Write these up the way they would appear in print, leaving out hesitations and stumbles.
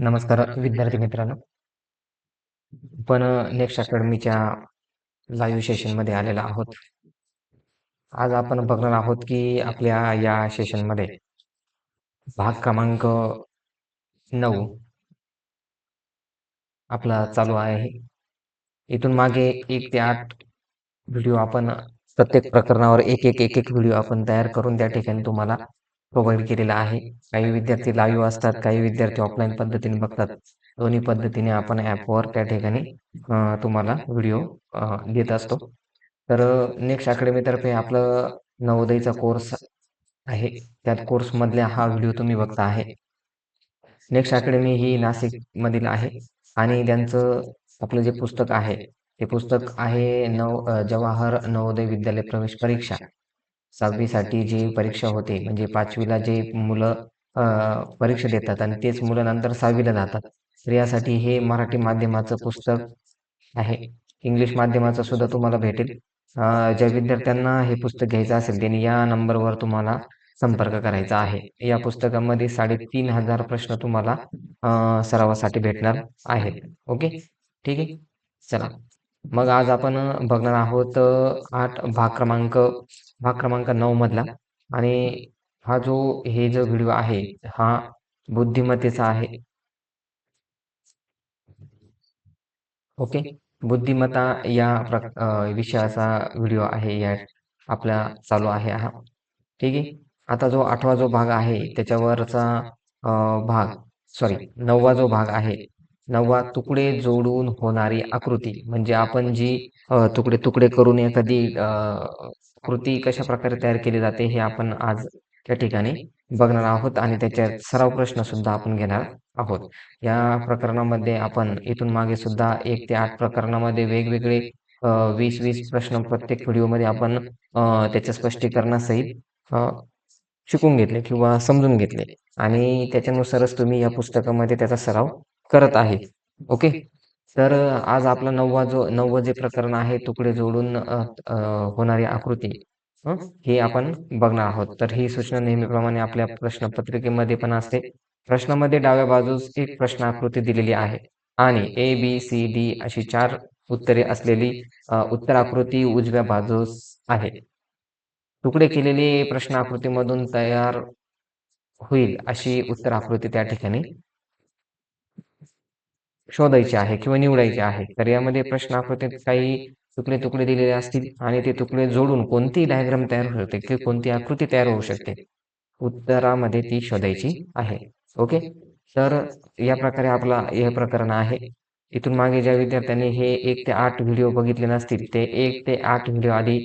नमस्कार विद्यार्थी मित्रांनो. आपण नेक्स्ट अकॅडमीच्या लाईव्ह सेशनमध्ये आलेलो आहोत. आज आपण बघणार आहोत की आपल्या या सेशनमध्ये भाग क्रमांक 9 आपला चालू आहे. इथून मागे 1 ते 8 व्हिडिओ आपण प्रत्येक प्रकरणावर एक व्हिडिओ आपण तयार करून त्या ठिकाणी तुम्हाला प्रोव्हाईड केलेला आहे. काही विद्यार्थी लाईव्ह असतात, काही विद्यार्थी ऑफलाईन पद्धतीने बघतात. दोन्ही पद्धतीने आपण ॲपवर त्या ठिकाणी तुम्हाला व्हिडिओ देत असतो. तर नेक्स्ट अकॅडमीतर्फे आपलं नवोदयचा कोर्स आहे. त्यात कोर्समधल्या हा व्हिडिओ तुम्ही बघता आहे. नेक्स्ट अकॅडमी ही नाशिकमधील आहे आणि त्यांचं आपलं जे पुस्तक आहे, ते पुस्तक आहे जवाहर नवोदय विद्यालय प्रवेश परीक्षा. 6वी साठी जी परीक्षा होते म्हणजे 5वी ला जे मुलं परीक्षा देतात आणि तेच मुलं नंतर 6वी ला जातात. तर यासाठी हे मराठी माध्यमाचं पुस्तक आहे. इंग्लिश माध्यमाचं सुद्धा तुम्हाला भेटेल. ज्या विद्यार्थ्यांना हे पुस्तक घ्यायचं असेल त्यांनी या नंबरवर तुम्हाला संपर्क करायचा आहे. या पुस्तकामध्ये 3500 प्रश्न तुम्हाला सरावासाठी भेटणार आहेत. ओके. ठीक आहे. चला. मग आज आपण बघणार आहोत 8 भाग क्रमांक 9 मधला आणि हे जो व्हिडिओ आहे हा बुद्धिमत्तेचा आहे. ओके. बुद्धिमत्ता या विषयाचा व्हिडिओ आहे या आपला चालू आहे हा. ठीक आहे. आता जो 8वा जो भाग आहे त्याच्यावरचा भाग सॉरी 9वा जो भाग आहे. 9वा तुकडे जोडून होणारी आकृती म्हणजे आपण जी तुकडे करून एखादी आकृती कशाप्रकारे तयार केली जाते हे आपण आज त्या ठिकाणी बघणार आहोत आणि त्याच्यात सराव प्रश्न सुद्धा आपण घेणार आहोत. या प्रकरणामध्ये आपण इथून मागे सुद्धा 1 ते 8 प्रकरणामध्ये वेगवेगळे 20-20 प्रश्न प्रत्येक व्हिडिओमध्ये आपण त्याच्या स्पष्टीकरणासहित शिकून घेतले किंवा समजून घेतले आणि त्याच्यानुसारच तुम्ही या पुस्तकामध्ये त्याचा सराव करत आहे. ओके. तर आज आपला 9वं जे प्रकरण आहे तुकडे जोडून होणारी आकृती हे आपण बघणार आहोत. तर ही सूचना नेहमीप्रमाणे आपल्या प्रश्नपत्रिकेमध्ये पण असते. प्रश्नामध्ये डाव्या बाजूस एक प्रश्न आकृती दिलेली आहे आणि ए, बी, सी, डी अशी 4 उत्तरे असलेली उत्तर आकृती उजव्या बाजूस आहे. तुकडे केलेली प्रश्न आकृतीमधून तयार होईल अशी उत्तर आकृती त्या ठिकाणी शोधायची आहे किंवा निवडायची आहे. तर यामध्ये प्रश्न आकृतीत काही तुकडे दिलेले असतील आणि ते तुकडे जोडून कोणती डायग्राम तयार होऊ शकते किंवा कोणती आकृती तयार होऊ शकते. उत्तरामध्ये ती शोधायची आहे. ओके. तर या प्रकारे आपला हे प्रकरण आहे. इथून मागे ज्या विद्यार्थ्यांनी हे 1 ते 8 व्हिडिओ बघितले नसतील ते 1 ते 8 व्हिडिओ आधी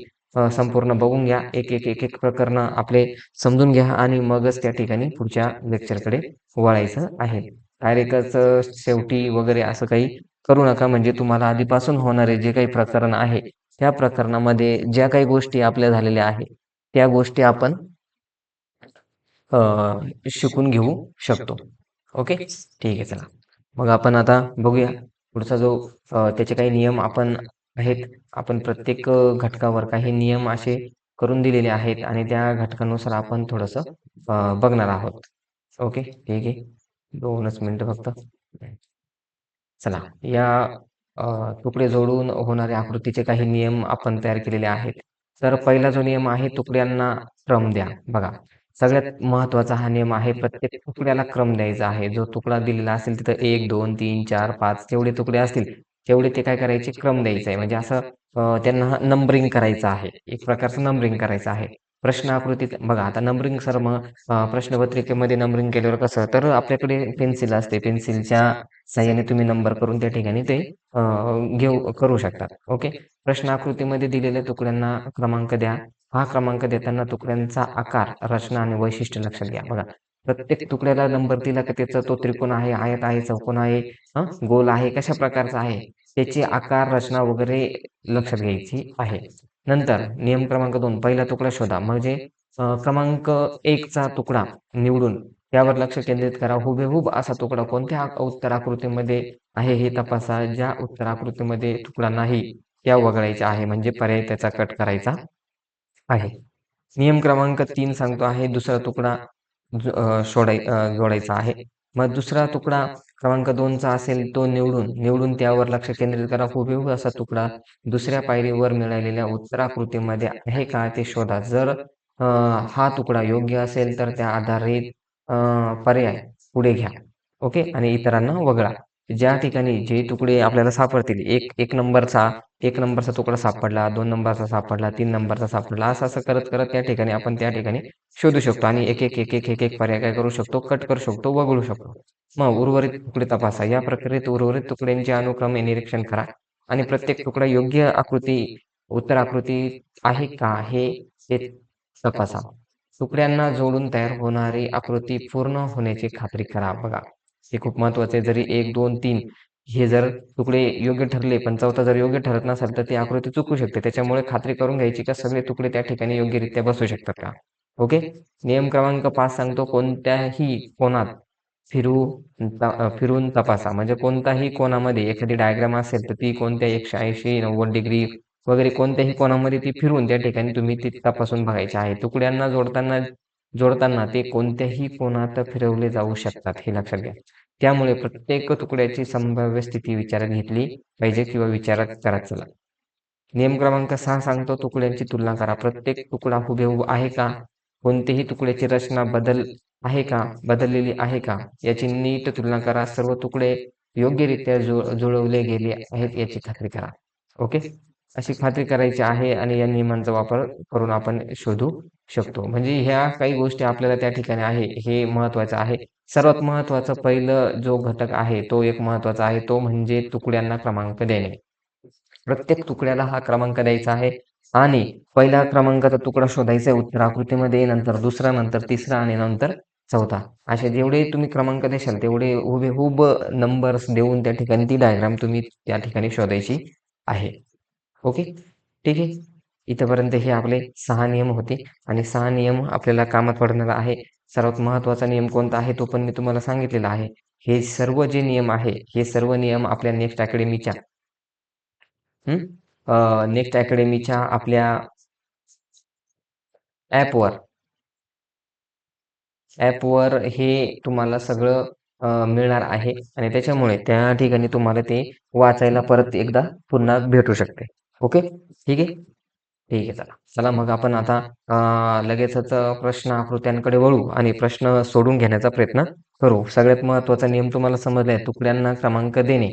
संपूर्ण बघून घ्या. एक प्रकरण आपले समजून घ्या आणि मगच त्या ठिकाणी पुढच्या लेक्चरकडे वळायचं आहे. डायरेक्टच शेवटी वगैरे असं काही करू नका. म्हणजे तुम्हाला आधीपासून होणारे जे काही प्रकरण आहे, त्या प्रकरणामध्ये ज्या काही गोष्टी आपल्या झालेल्या आहेत, त्या गोष्टी आपण शिकून घेऊ शकतो. ओके. ठीक आहे. चला. मग आपण आता बघूया पुढचा जो त्याचे काही नियम आपण आहेत. आपण प्रत्येक घटकावर काही नियम असे करून दिलेले आहेत आणि त्या घटकानुसार आपण थोडंसं बघणार आहोत. ओके. ठीक आहे. 2च मिनिटं फक्त. चला. या तुकडे जोडून होणाऱ्या आकृतीचे काही नियम आपण तयार केलेले आहेत. तर पहिला जो नियम आहे तुकड्यांना क्रम द्या. बघा, सगळ्यात महत्त्वाचा हा नियम आहे. प्रत्येक तुकड्याला क्रम द्यायचा आहे. जो तुकडा दिलेला असेल तिथं 1, 2, 3, 4, 5 जेवढे तुकडे असतील तेवढे ते काय करायचे क्रम द्यायचा आहे. म्हणजे असं त्यांना नंबरिंग करायचं आहे. एक प्रकारचं नंबरिंग करायचं आहे. प्रश्न आकृतीत बघा आता नंबरिंग सर मग प्रश्नपत्रिकेमध्ये नंबरिंग केल्यावर कसं तर आपल्याकडे पेन्सिल असते. पेन्सिलच्या साहाय्याने तुम्ही नंबर करून त्या ठिकाणी ते करू शकतात. ओके. प्रश्न आकृतीमध्ये दिलेल्या तुकड्यांना क्रमांक द्या. हा क्रमांक देताना तुकड्यांचा आकार, रचना आणि वैशिष्ट्य लक्षात घ्या. बघा, प्रत्येक तुकड्याला नंबर दिला की त्याचा तो त्रिकोण आहे, आयत आहे, चौकोन आहे, गोल आहे, कशा प्रकारचा आहे, त्याची आकार, रचना वगैरे लक्षात घ्यायची आहे. नंतर नियम क्रमांक 2 पहिला तुकडा शोधा. म्हणजे क्रमांक 1 चा तुकडा निवडून त्यावर लक्ष केंद्रित करा. हुबेहूब असा तुकडा कोणत्या उत्तर आकृतीमध्ये आहे हे तपासा. ज्या उत्तर आकृतीमध्ये तुकडा नाही त्या वगळायच्या आहे. म्हणजे पर्याय त्याचा कट करायचा आहे. नियम क्रमांक 3 सांगतो आहे दुसरा तुकडा जोडायचा आहे. मग दुसरा तुकडा क्रमांक 2चा असेल तो निवडून त्यावर लक्ष केंद्रित करा. हुबेहूब असा तुकडा दुसऱ्या पायरीवर मिळालेल्या उत्तराकृतीमध्ये आहे का ते शोधा. जर हा तुकडा योग्य असेल तर त्या आधारित पर्याय पुढे घ्या. ओके. आणि इतरांना वगळा. ज्या ठिकाणी जे तुकडे आपल्याला सापडतील, एक नंबरचा तुकडा सापडला, 2 नंबरचा सापडला, 3 नंबरचा सापडला, असं करत करत त्या ठिकाणी शोधू शकतो आणि एक पर्याय काय करू शकतो, कट करू शकतो, वगळू शकतो. मग उर्वरित तुकडे तपासा. या प्रक्रियेत उर्वरित तुकड्यांचे अनुक्रमे निरीक्षण करा आणि प्रत्येक तुकडा योग्य उत्तर आकृती आहे का हे तपासा. तुकड्यांना जोडून तयार होणारी आकृती पूर्ण होण्याची खात्री करा. बघा, हे खूप महत्वाचं आहे. जरी 1, 2, 3 हे जर तुकडे योग्य ठरले, पण चौथा जर योग्य ठरत नसेल, तर ती आकृती चुकू शकते. त्याच्यामुळे खात्री करून घ्यायची का सगळे तुकडे त्या ठिकाणी योग्यरित्या बसू शकतात का. ओके. नियम क्रमांक 5 सांगतो, कोणत्याही कोनात फिरून तपासा. म्हणजे कोणताही कोनामध्ये एखादी डायग्राम असेल, तर ती कोणत्या 180, 90 डिग्री वगैरे कोणत्याही कोनामध्ये ती फिरून त्या ठिकाणी तुम्ही ती तपासून बघायची आहे. तुकड्यांना जोडताना ते कोणत्याही कोनात फिरवले जाऊ शकतात, हे लक्षात घ्या. त्यामुळे प्रत्येक तुकड्याची संभाव्य स्थिती विचारात घेतली पाहिजे किंवा विचारात करा. चला, नियम क्रमांक 6 सांगतो, तुकड्यांची तुलना करा. प्रत्येक तुकडा हुबेहूब आहे का, कोणतीही तुकड्याची रचना बदललेली आहे का, याची नीट तुलना करा. सर्व तुकडे योग्यरित्या जुळवले गेले आहेत याची खात्री करा. ओके. अशी खात्री करायची आहे आणि या नियमांचा वापर करून आपण शोधू शकतो. म्हणजे ह्या काही गोष्टी आपल्याला त्या ठिकाणी आहे, हे महत्वाचं आहे. सर्वात महत्वाचं पहिलं जो घटक आहे, तो एक महत्वाचा आहे, तो म्हणजे तुकड्यांना क्रमांक देणे. प्रत्येक तुकड्याला हा क्रमांक द्यायचा आहे आणि पहिल्या क्रमांकाचा तुकडा शोधायचा आहे उत्तर आकृतीमध्ये, नंतर दुसरा, नंतर तिसरा आणि नंतर चौथा. असे जेवढे तुम्ही क्रमांक देशाल तेवढे हुबेहूब नंबर्स देऊन त्या ठिकाणी ती डायग्राम तुम्ही त्या ठिकाणी शोधायची आहे. ओके. ठीक आहे. इथपर्यंत हे आपले 6 नियम होते आणि 6 नियम आपल्याला कामात पडणार आहे. सर्वात महत्त्वाचा नियम कोणता आहे, तो पण मी तुम्हाला सांगितलेला आहे. हे सर्व जे नियम आहे, हे सर्व नियम आपल्या नेक्स्ट अकॅडमीच्या आपल्या ॲपवर ॲपवर हे तुम्हाला सगळं मिळणार आहे आणि त्याच्यामुळे त्या ठिकाणी तुम्हाला ते वाचायला परत एकदा पुन्हा भेटू शकते. ओके. ठीक आहे. ठीक आहे. चला. चला मग आपण आता लगेचच प्रश्न आकृत्यांकडे वळू आणि प्रश्न सोडून घेण्याचा प्रयत्न करू. सगळ्यात महत्त्वाचा नियम तुम्हाला समजलाय, तुकड्यांना क्रमांक देणे.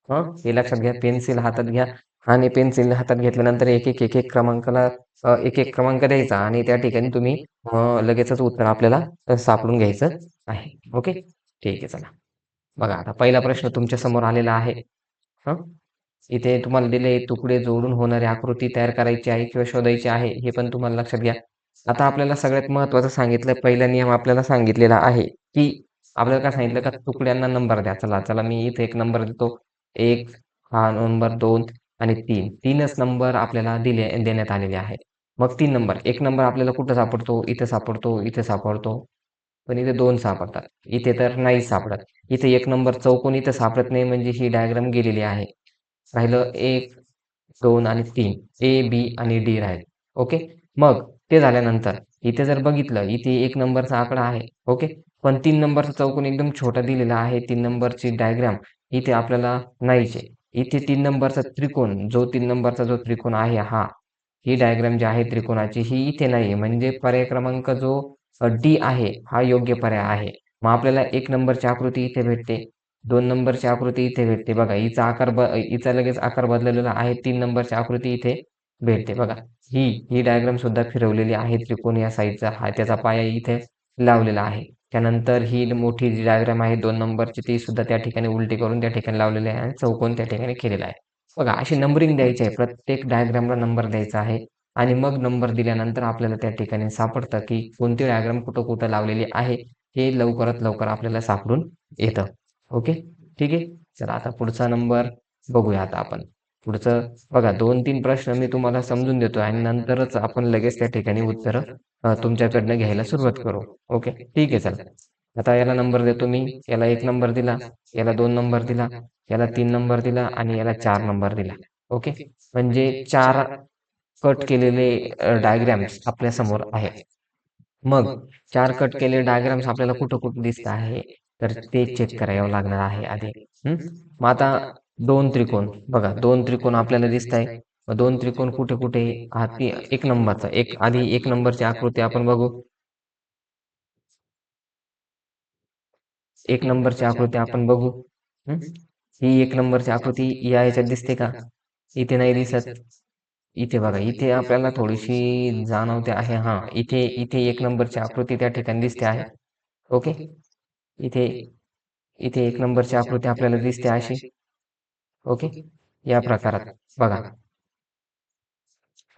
हे लक्षात घ्या. पेन्सिल हातात घ्या आणि पेन्सिल हातात घेतल्यानंतर एक एक क्रमांकाला एक क्रमांक द्यायचा आणि त्या ठिकाणी तुम्ही लगेचच उत्तर आपल्याला सापडून घ्यायचं आहे. ओके. ठीक आहे. चला. बघा, आता पहिला प्रश्न तुमच्या समोर आलेला आहे. हं. इथे तुम्हाला दिले, तुकडे जोडून होणारी आकृती तयार करायची आहे किंवा शोधायची आहे, हे पण तुम्हाला लक्षात घ्या. आता आपल्याला सगळ्यात महत्त्वाचं सांगितलं, पहिला नियम आपल्याला सांगितलेला आहे, की आपल्याला काय सांगितलं का तुकड्यांना नंबर द्या. चला, चला मी इथे एक नंबर देतो. 1 हा नंबर, 2 आणि 3. 3च नंबर आपल्याला देण्यात आलेले आहेत. मग 3 नंबर, 1 नंबर आपल्याला कुठं सापडतो? इथे सापडतो, इथे सापडतो. पण इथे 2 सापडतात. इथे तर नाही सापडत. इथे 1 नंबर चौकोन इथे सापडत नाही, म्हणजे ही डायग्राम गेलेली आहे. राहिलं 1, 2 आणि 3. ए, बी आणि डी राहील. ओके. मग ते झाल्यानंतर इथे जर बघितलं, इथे 1 नंबरचा आकडा आहे. ओके. पण 3 नंबरचा चौकोन एकदम छोटा दिलेला आहे. 3 नंबरची डायग्राम इथे आपल्याला नाहीच आहे. इथे 3 नंबरचा त्रिकोण, जो 3 नंबरचा जो त्रिकोण आहे हा, ही डायग्राम जी आहे त्रिकोणाची, ही इथे नाहीये. म्हणजे पर्याय क्रमांक जो डी आहे, हा योग्य पर्याय आहे. मग आपल्याला 1 नंबरची आकृती इथे भेटते. 2 नंबरची आकृती इथे भेटते. बघा, हिचा लगेच आकार बदललेला आहे. 3 नंबरची आकृती इथे भेटते. बघा, ही डायग्राम सुद्धा फिरवलेली आहे. त्रिकोण या साईडचा हा त्याचा पाया इथे लावलेला आहे. त्यानंतर ही मोठी जी डायग्राम आहे 2 नंबरची, ती सुद्धा त्या ठिकाणी उलटी करून त्या ठिकाणी लावलेली आहे आणि चौकोन त्या ठिकाणी केलेला आहे. बघा, अशी नंबरिंग द्यायची आहे. प्रत्येक डायग्रामला नंबर द्यायचा आहे आणि मग नंबर दिल्यानंतर आपल्याला त्या ठिकाणी सापडतं, की कोणती डायग्राम कुठं-कुठं लावलेली आहे. हे लवकरात लवकर आपल्याला सापडून येतं. ओके. ठीक आहे. चला, आता पुढचा नंबर बघूया आता आपण. पुढचं बघा, 2-3 प्रश्न मी तुम्हाला समजून देतो आणि नंतरच आपण लगेच त्या ठिकाणी उत्तरं तुमच्याकडनं घ्यायला सुरुवात करू. ओके. ठीक आहे. चला. आता याला नंबर देतो मी. याला 1 नंबर दिला, याला 2 नंबर दिला, याला 3 नंबर दिला आणि याला 4 नंबर दिला. ओके. म्हणजे 4 कट केलेले डायग्राम्स आपल्यासमोर आहेत. मग 4 कट केलेले डायग्राम्स आपल्याला कुठं-कुठं दिसत आहे? तर ते चेक करावं लागणार आहे आधी. मग आता दोन त्रिकोण बघा, दोन त्रिकोण आपल्याला दिसत आहे. मग दोन त्रिकोण कुठे कुठे हा ती एक नंबरचा एक आधी एक नंबरची आकृती आपण बघू. एक नंबरची आकृती आपण बघू. ही एक नंबरची आकृती या याच्यात दिसते का? इथे नाही दिसत. इथे बघा, इथे आपल्याला थोडीशी जाणवते आहे. हा, इथे इथे एक नंबरची आकृती त्या ठिकाणी दिसते आहे. ओके, इथे इथे एक नंबरची आकृती आपल्याला दिसते अशी. ओके, या प्रकारात बघा.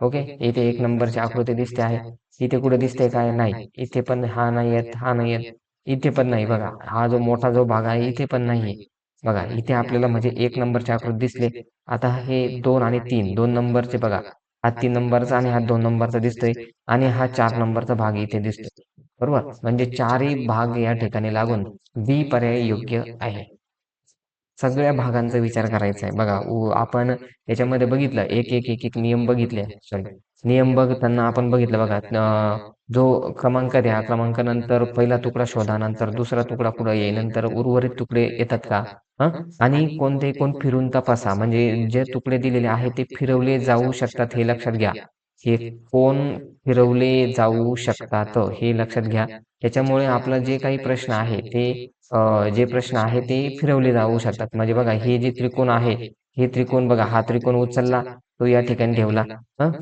ओके, इथे एक नंबरची आकृती दिसते आहे. इथे कुठे दिसते काय? नाही. इथे पण हा नाही येत, हा नाही येत. इथे पण नाही बघा, हा जो मोठा जो भाग आहे इथे पण नाहीये. बघा, इथे आपल्याला म्हणजे एक नंबरची आकृती दिसले. आता हे दोन आणि तीन, दोन नंबरचे बघा, हा 3 नंबरचा आणि हा 2 नंबरचा दिसतोय, आणि हा 4 नंबरचा भाग इथे दिसतोय. बरोबर, म्हणजे चारही भाग या ठिकाणी लागून बी पर्याय योग्य आहे. सगळ्या भागांचा विचार करायचा आहे. बघा, आपण याच्यामध्ये बघितलं, एक एक एक एक नियम बघितले. सॉरी, नियम बघताना आपण बघितलं बघा, जो क्रमांक द्या, क्रमांकानंतर पहिला तुकडा शोधा, नंतर दुसरा तुकडा पुढे येईल, नंतर उर्वरित तुकडे येतात का? आणि कोणते कोण फिरून तपासा, म्हणजे जे तुकडे दिलेले आहेत ते फिरवले जाऊ शकतात हे लक्षात घ्या. हे कोण फिरवले जाऊ शकतात हे लक्षात घ्या. त्याच्यामुळे आपला जे काही प्रश्न आहे ते जे प्रश्न आहे ते फिरवले जाऊ शकतात. म्हणजे बघा, हे जे त्रिकोण आहे, हे त्रिकोण बघा, हा त्रिकोण उचलला, तो या ठिकाणी ठेवला,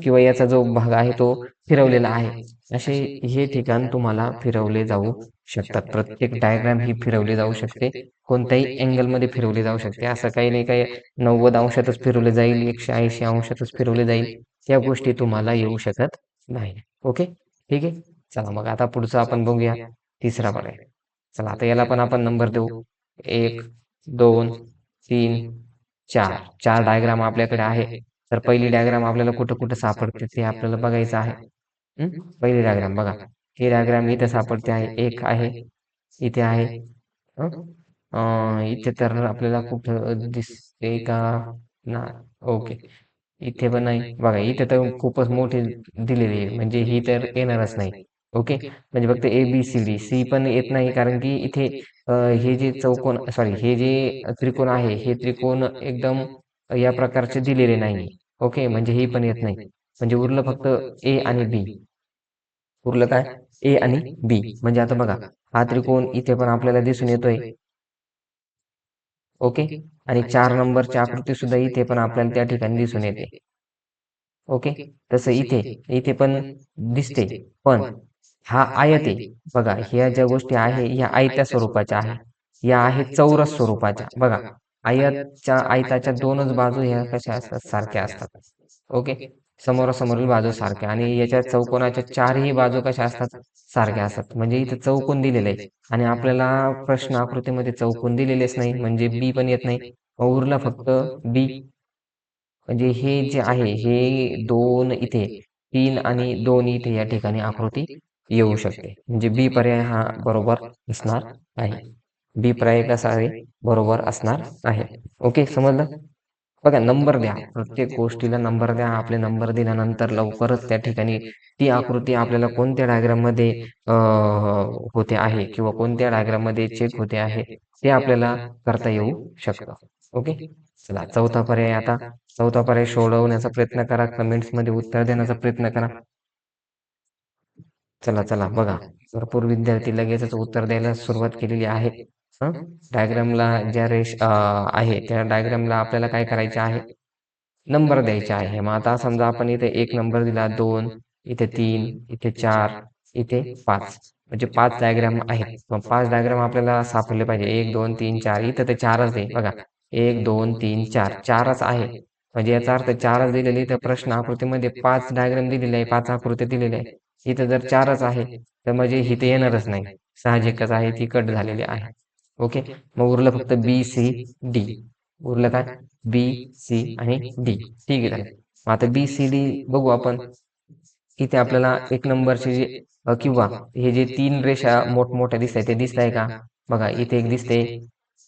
किंवा याचा जो भाग आहे तो फिरवलेला आहे. असे हे ठिकाण तुम्हाला फिरवले जाऊ शकतात. प्रत्येक डायग्राम ही फिरवली जाऊ शकते, कोणत्याही अँगलमध्ये फिरवली जाऊ शकते. असं काही नाही काय 90 अंशातच फिरवले जाईल, 180 अंशातच फिरवले जाईल, त्या गोष्टी तुम्हाला येऊ शकत नाही. ओके, ठीक आहे. चला मग आता पुढचं आपण बघूया, तिसरा पर्याय. चला आता याला पण आपण नंबर देऊ. 1, 2, 3, 4. 4 डायग्राम आपल्याकडे आहे. तर पहिली डायग्राम आपल्याला कुठं कुठं सापडते ते आपल्याला बघायचं आहे. पहिली डायग्राम बघा, ही डायग्राम इथे सापडते आहे, एक आहे, इथे आहे. इथे तर आपल्याला कुठं दिसते का? ना. ओके, इथे पण नाही बघा, इथे तर खूपच मोठी दिलेली आहे, म्हणजे ही तर येणारच नाही. ओके, म्हणजे फक्त ABCD पण येत नाही, कारण की इथे हे जे चौकोन सॉरी हे जे त्रिकोण आहे, हे त्रिकोण एकदम या प्रकारचे दिलेले नाही. ओके, म्हणजे ही पण येत नाही. म्हणजे उरलं फक्त ए आणि बी. उरलं काय? ए आणि बी. म्हणजे आता बघा, हा त्रिकोण इथे पण आपल्याला दिसून येतोय. ओके, आणि 4 नंबरची आकृती सुद्धा इथे पण आपल्याला त्या ठिकाणी दिसून येते. ओके, तसं इथे इथे पण दिसते, पण हा आयत आहे. बघा, ह्या ज्या गोष्टी आहे ह्या आयत्या स्वरूपाच्या आहे, या आहेत चौरस स्वरूपाच्या. बघा, आयताच्या दोनच बाजू ह्या कशा असतात? सारख्या असतात. ओके, समोरासमोरील बाजू सारख्या, आणि याच्या चौकोनाच्या चारही बाजू कशा असतात? सारख्या असतात. म्हणजे इथे चौकोन दिलेलं आहे, आणि आपल्याला प्रश्न आकृतीमध्ये चौकोन दिलेलेच नाही, म्हणजे बी पण येत नाही. मग उरला फक्त बी. म्हणजे हे जे आहे, हे 2 इथे, 3 आणि 2 इथे या ठिकाणी आकृती येऊ शकते. म्हणजे बी पर्याय हा बरोबर असणार आहे. बी पर्याय कसा आहे? बरोबर असणार आहे. ओके, समजलं? बघा, नंबर द्या, प्रत्येक गोष्टीला नंबर द्या. आपले नंबर दिल्यानंतर लवकरच त्या ठिकाणी ती आकृती आपल्याला कोणत्या डायग्राम मध्ये होते आहे, किंवा कोणत्या डायग्राम मध्ये चेक होते आहे, ते आपल्याला करता येऊ शकतं. ओके, चला चौथा पर्याय. आता चौथा पर्याय सोडवण्याचा प्रयत्न करा, कमेंट्स मध्ये उत्तर देण्याचा प्रयत्न करा. चला चला बघा, भरपूर विद्यार्थी लगेचच उत्तर द्यायला सुरुवात केलेली आहे. डायग्रामला ज्या रेष आहे त्या डायग्रामला आपल्याला काय करायचे आहे? नंबर द्यायचे आहे. मग आता समजा आपण इथे 1 नंबर दिला, 2, इथे 3, इथे 4, इथे 5, म्हणजे 5 डायग्राम आहेत. मग 5 डायग्राम आपल्याला सापडले पाहिजे. 1, 2, 3, 4. इथं तर 4च आहे बघा, 1, 2, 3, 4, 4च आहे. म्हणजे याचा अर्थ 4च दिलेली, तर प्रश्न आकृतीमध्ये 5 डायग्राम दिलेले आहे, 5 आकृती दिलेल्या आहे. इथं जर 4च आहे, तर म्हणजे इथे येणारच नाही. साहजिकच आहे, ती कट झालेली आहे. ओके, मग उरलं फक्त BCD. उरलं काय? BC आणि D. ठीक आहे, चालेल. मग आता BCD बघू आपण. इथे आपल्याला 1 नंबरचे जे किंवा हे जे 3 रेषा मोठमोठ्या दिसत आहे, ते दिसत आहे का? बघा, इथे एक दिसते.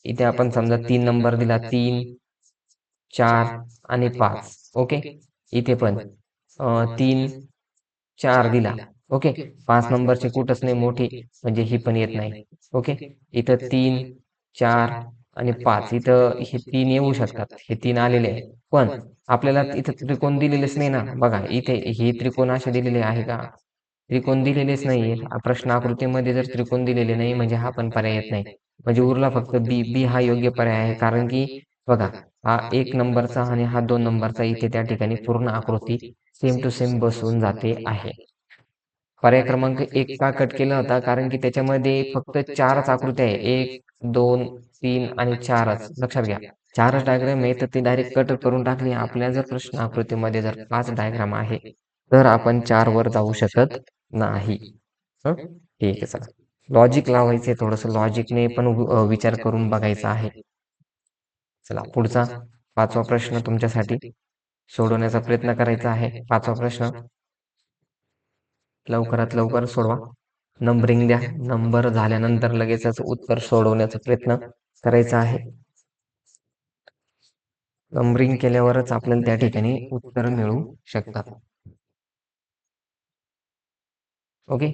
इथे आपण समजा 3 नंबर दिला, 3, 4 आणि 5. ओके, इथे पण 3, 4 दिला, ओके. 5 नंबरची कुठंच नाही मोठी, म्हणजे ही पण येत नाही. ओके. इथं 3, 4 आणि 5 इथं हे 3 येऊ शकतात. हे 3 आलेले आहे. पण आपल्याला इथं त्रिकोण दिलेलेच नाही ना. बघा इथे हे त्रिकोण असे दिलेले आहे का? त्रिकोण दिलेलेच नाहीये. प्रश्न आकृतीमध्ये जर त्रिकोण दिलेले नाही म्हणजे हा पण पर्याय येत नाही. म्हणजे उरला फक्त बी. बी हा योग्य पर्याय आहे. कारण की बघा हा 1 नंबरचा आणि हा 2 नंबरचा इथे त्या ठिकाणी पूर्ण आकृती सेम टू सेम बसून जाते आहे. पर्याय क्रमांक 1 का कट केला होता? कारण की त्याच्यामध्ये फक्त 4च आकृत्या आहे. 1, 2, 3 आणि 4च. लक्षात घ्या. 4च डायग्राम आहे तर ती डायरेक्ट कट करून टाकली. आपल्या जर प्रश्न आकृतीमध्ये जर 5 डायग्राम आहे, तर आपण 4 वर जाऊ शकत नाही. हं? ठीक आहे चला. लॉजिक लावायचंय थोडंसं लॉजिकने पण विचार करून बघायचा आहे. चला पुढचा 5वा प्रश्न तुमच्यासाठी सोडवण्याचा प्रयत्न करायचा आहे. 5वा प्रश्न लवकरात लवकर सोडवा. नंबरिंग द्या. नंबर झाल्यानंतर लगेचच उत्तर सोडवण्याचा प्रयत्न करायचा आहे. नंबरिंग केल्यावरच आपल्याला त्या ठिकाणी उत्तर मिळू शकतात. ओके.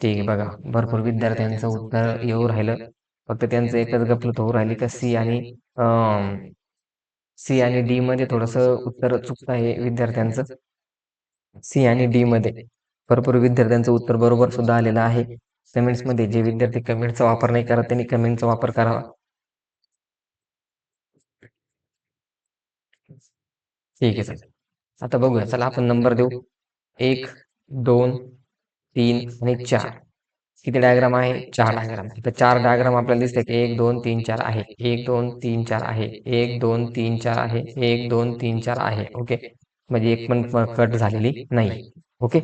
ठीक आहे बघा. भरपूर विद्यार्थ्यांचं उत्तर येऊ राहिलं. फक्त त्यांचं एकच गफलत होऊ राहिली का सी आणि डी मध्ये थोडंसं उत्तर चुकत आहे विद्यार्थ्यांचं. सी आणि डी मध्ये भरपूर विद्यार्थ्यांचं उत्तर बरोबर सुद्धा आलेलं आहे. कमेंट्समध्ये जे विद्यार्थी कमेंटचा वापर नाही करत त्यांनी कमेंटचा वापर करावा. ठीक आहे सर. आता बघूया चला आपण नंबर देऊ. 1, 2, 3 आणि 4. किती डायग्राम आहे? 4 डायग्राम. तर 4 डायग्राम आपल्याला दिसते की 1, 2, 3, 4 आहे. 1, 2, 3, 4 आहे. 1, 2, 3, 4 आहे. 1, 2, 3, 4 आहे. ओके. म्हणजे एक पण कट झालेली नाही. ओके.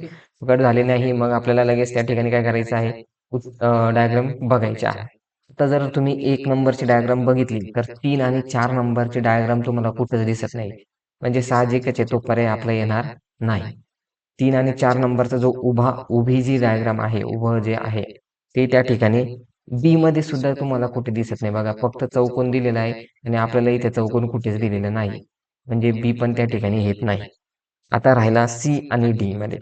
कट झाली नाही मग आपल्याला लगेच त्या ठिकाणी काय करायचं आहे? डायग्राम बघायचे आहे. आता जर तुम्ही 1 नंबरची डायग्राम बघितली तर 3 आणि 4 नंबरची डायग्राम तुम्हाला कुठंच दिसत नाही. म्हणजे साहजिकच आहे तो पर्याय आपला येणार नाही. 3 आणि 4 नंबरचा जो उभी जी डायग्राम आहे, उभं जे आहे, ते त्या ठिकाणी बी मध्ये सुद्धा तुम्हाला कुठे दिसत नाही बघा. फक्त चौकोन दिलेला आहे आणि आपल्याला इथे चौकोन कुठेच दिलेलं नाही. म्हणजे बी पण त्या ठिकाणी येत नाही. आता राहिला सी आणि डी मध्ये.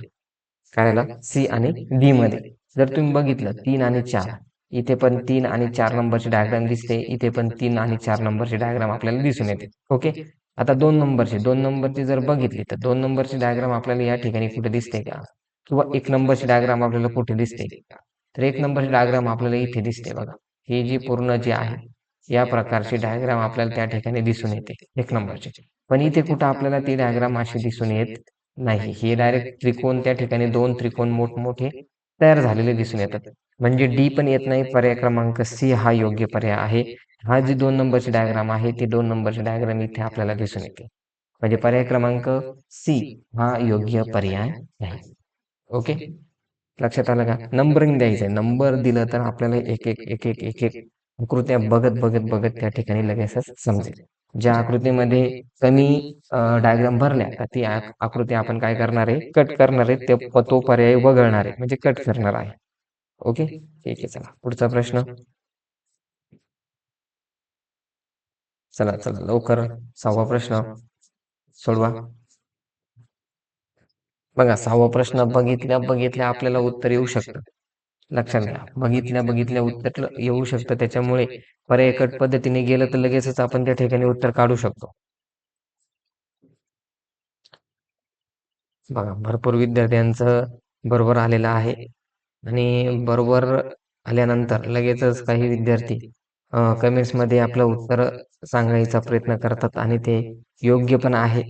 काय राहिला? सी आणि डी मध्ये. जर तुम्ही बघितलं 3 आणि 4 इथे पण 3 आणि 4 नंबरची डायग्राम दिसते. इथे पण 3 आणि 4 नंबरची डायग्राम आपल्याला दिसून येते. ओके. आता 2 नंबरची जर बघितली तर 2 नंबरची डायग्राम आपल्याला या ठिकाणी कुठे दिसते का? किंवा 1 नंबरची डायग्राम आपल्याला कुठे दिसते का? तर 1 नंबरची डायग्राम आपल्याला इथे दिसते बघा. ही जी पूर्ण जी आहे या प्रकारची डायग्राम आपल्याला त्या ठिकाणी दिसून येते 1 नंबरची. पण इथे कुठं आपल्याला ती डायग्राम अशी दिसून येत नाही. हे डायरेक्ट त्रिकोण त्या ठिकाणी 2 त्रिकोण मोठमोठे तयार झालेले दिसून येतात. म्हणजे डी पण येत नाही. पर्याय क्रमांक सी हा योग्य पर्याय आहे. हा जी 2 नंबरची डायग्राम आहे ती 2 नंबरची डायग्राम इथे आपल्याला दिसून येते. म्हणजे पर्याय क्रमांक सी हा योग्य पर्याय आहे. ओके. लक्षात आलं का? नंबरिंग द्यायचंय. नंबर दिलं तर आपल्याला एक एक एक एक एक एक आकृत्या बघत बघत बघत त्या ठिकाणी लगेचच समजेल. ज्या आकृतीमध्ये कमी डायग्राम भरल्या तर ती आकृती आपण काय करणार आहे? कट करणार आहे. तो पर्याय वगळणार आहे म्हणजे कट करणार आहे. ओके. ठीक आहे चला पुढचा प्रश्न. चला चला लवकर 6वा प्रश्न सोडवा. बघा 6वा प्रश्न बघितल्या बघितल्या आपल्याला उत्तर येऊ शकतं. लक्षात घ्या. बघितल्या बघितल्या उत्तर येऊ शकतं त्याच्यामुळे पर्याय कट पद्धतीने गेलं तर लगेचच आपण त्या ठिकाणी उत्तर काढू शकतो. बघा भरपूर विद्यार्थ्यांचं बरोबर आलेलं आहे आणि बरोबर आल्यानंतर लगेचच काही विद्यार्थी कमेंट्समध्ये आपलं उत्तर सांगायचा प्रयत्न करतात आणि ते योग्य पण आहे.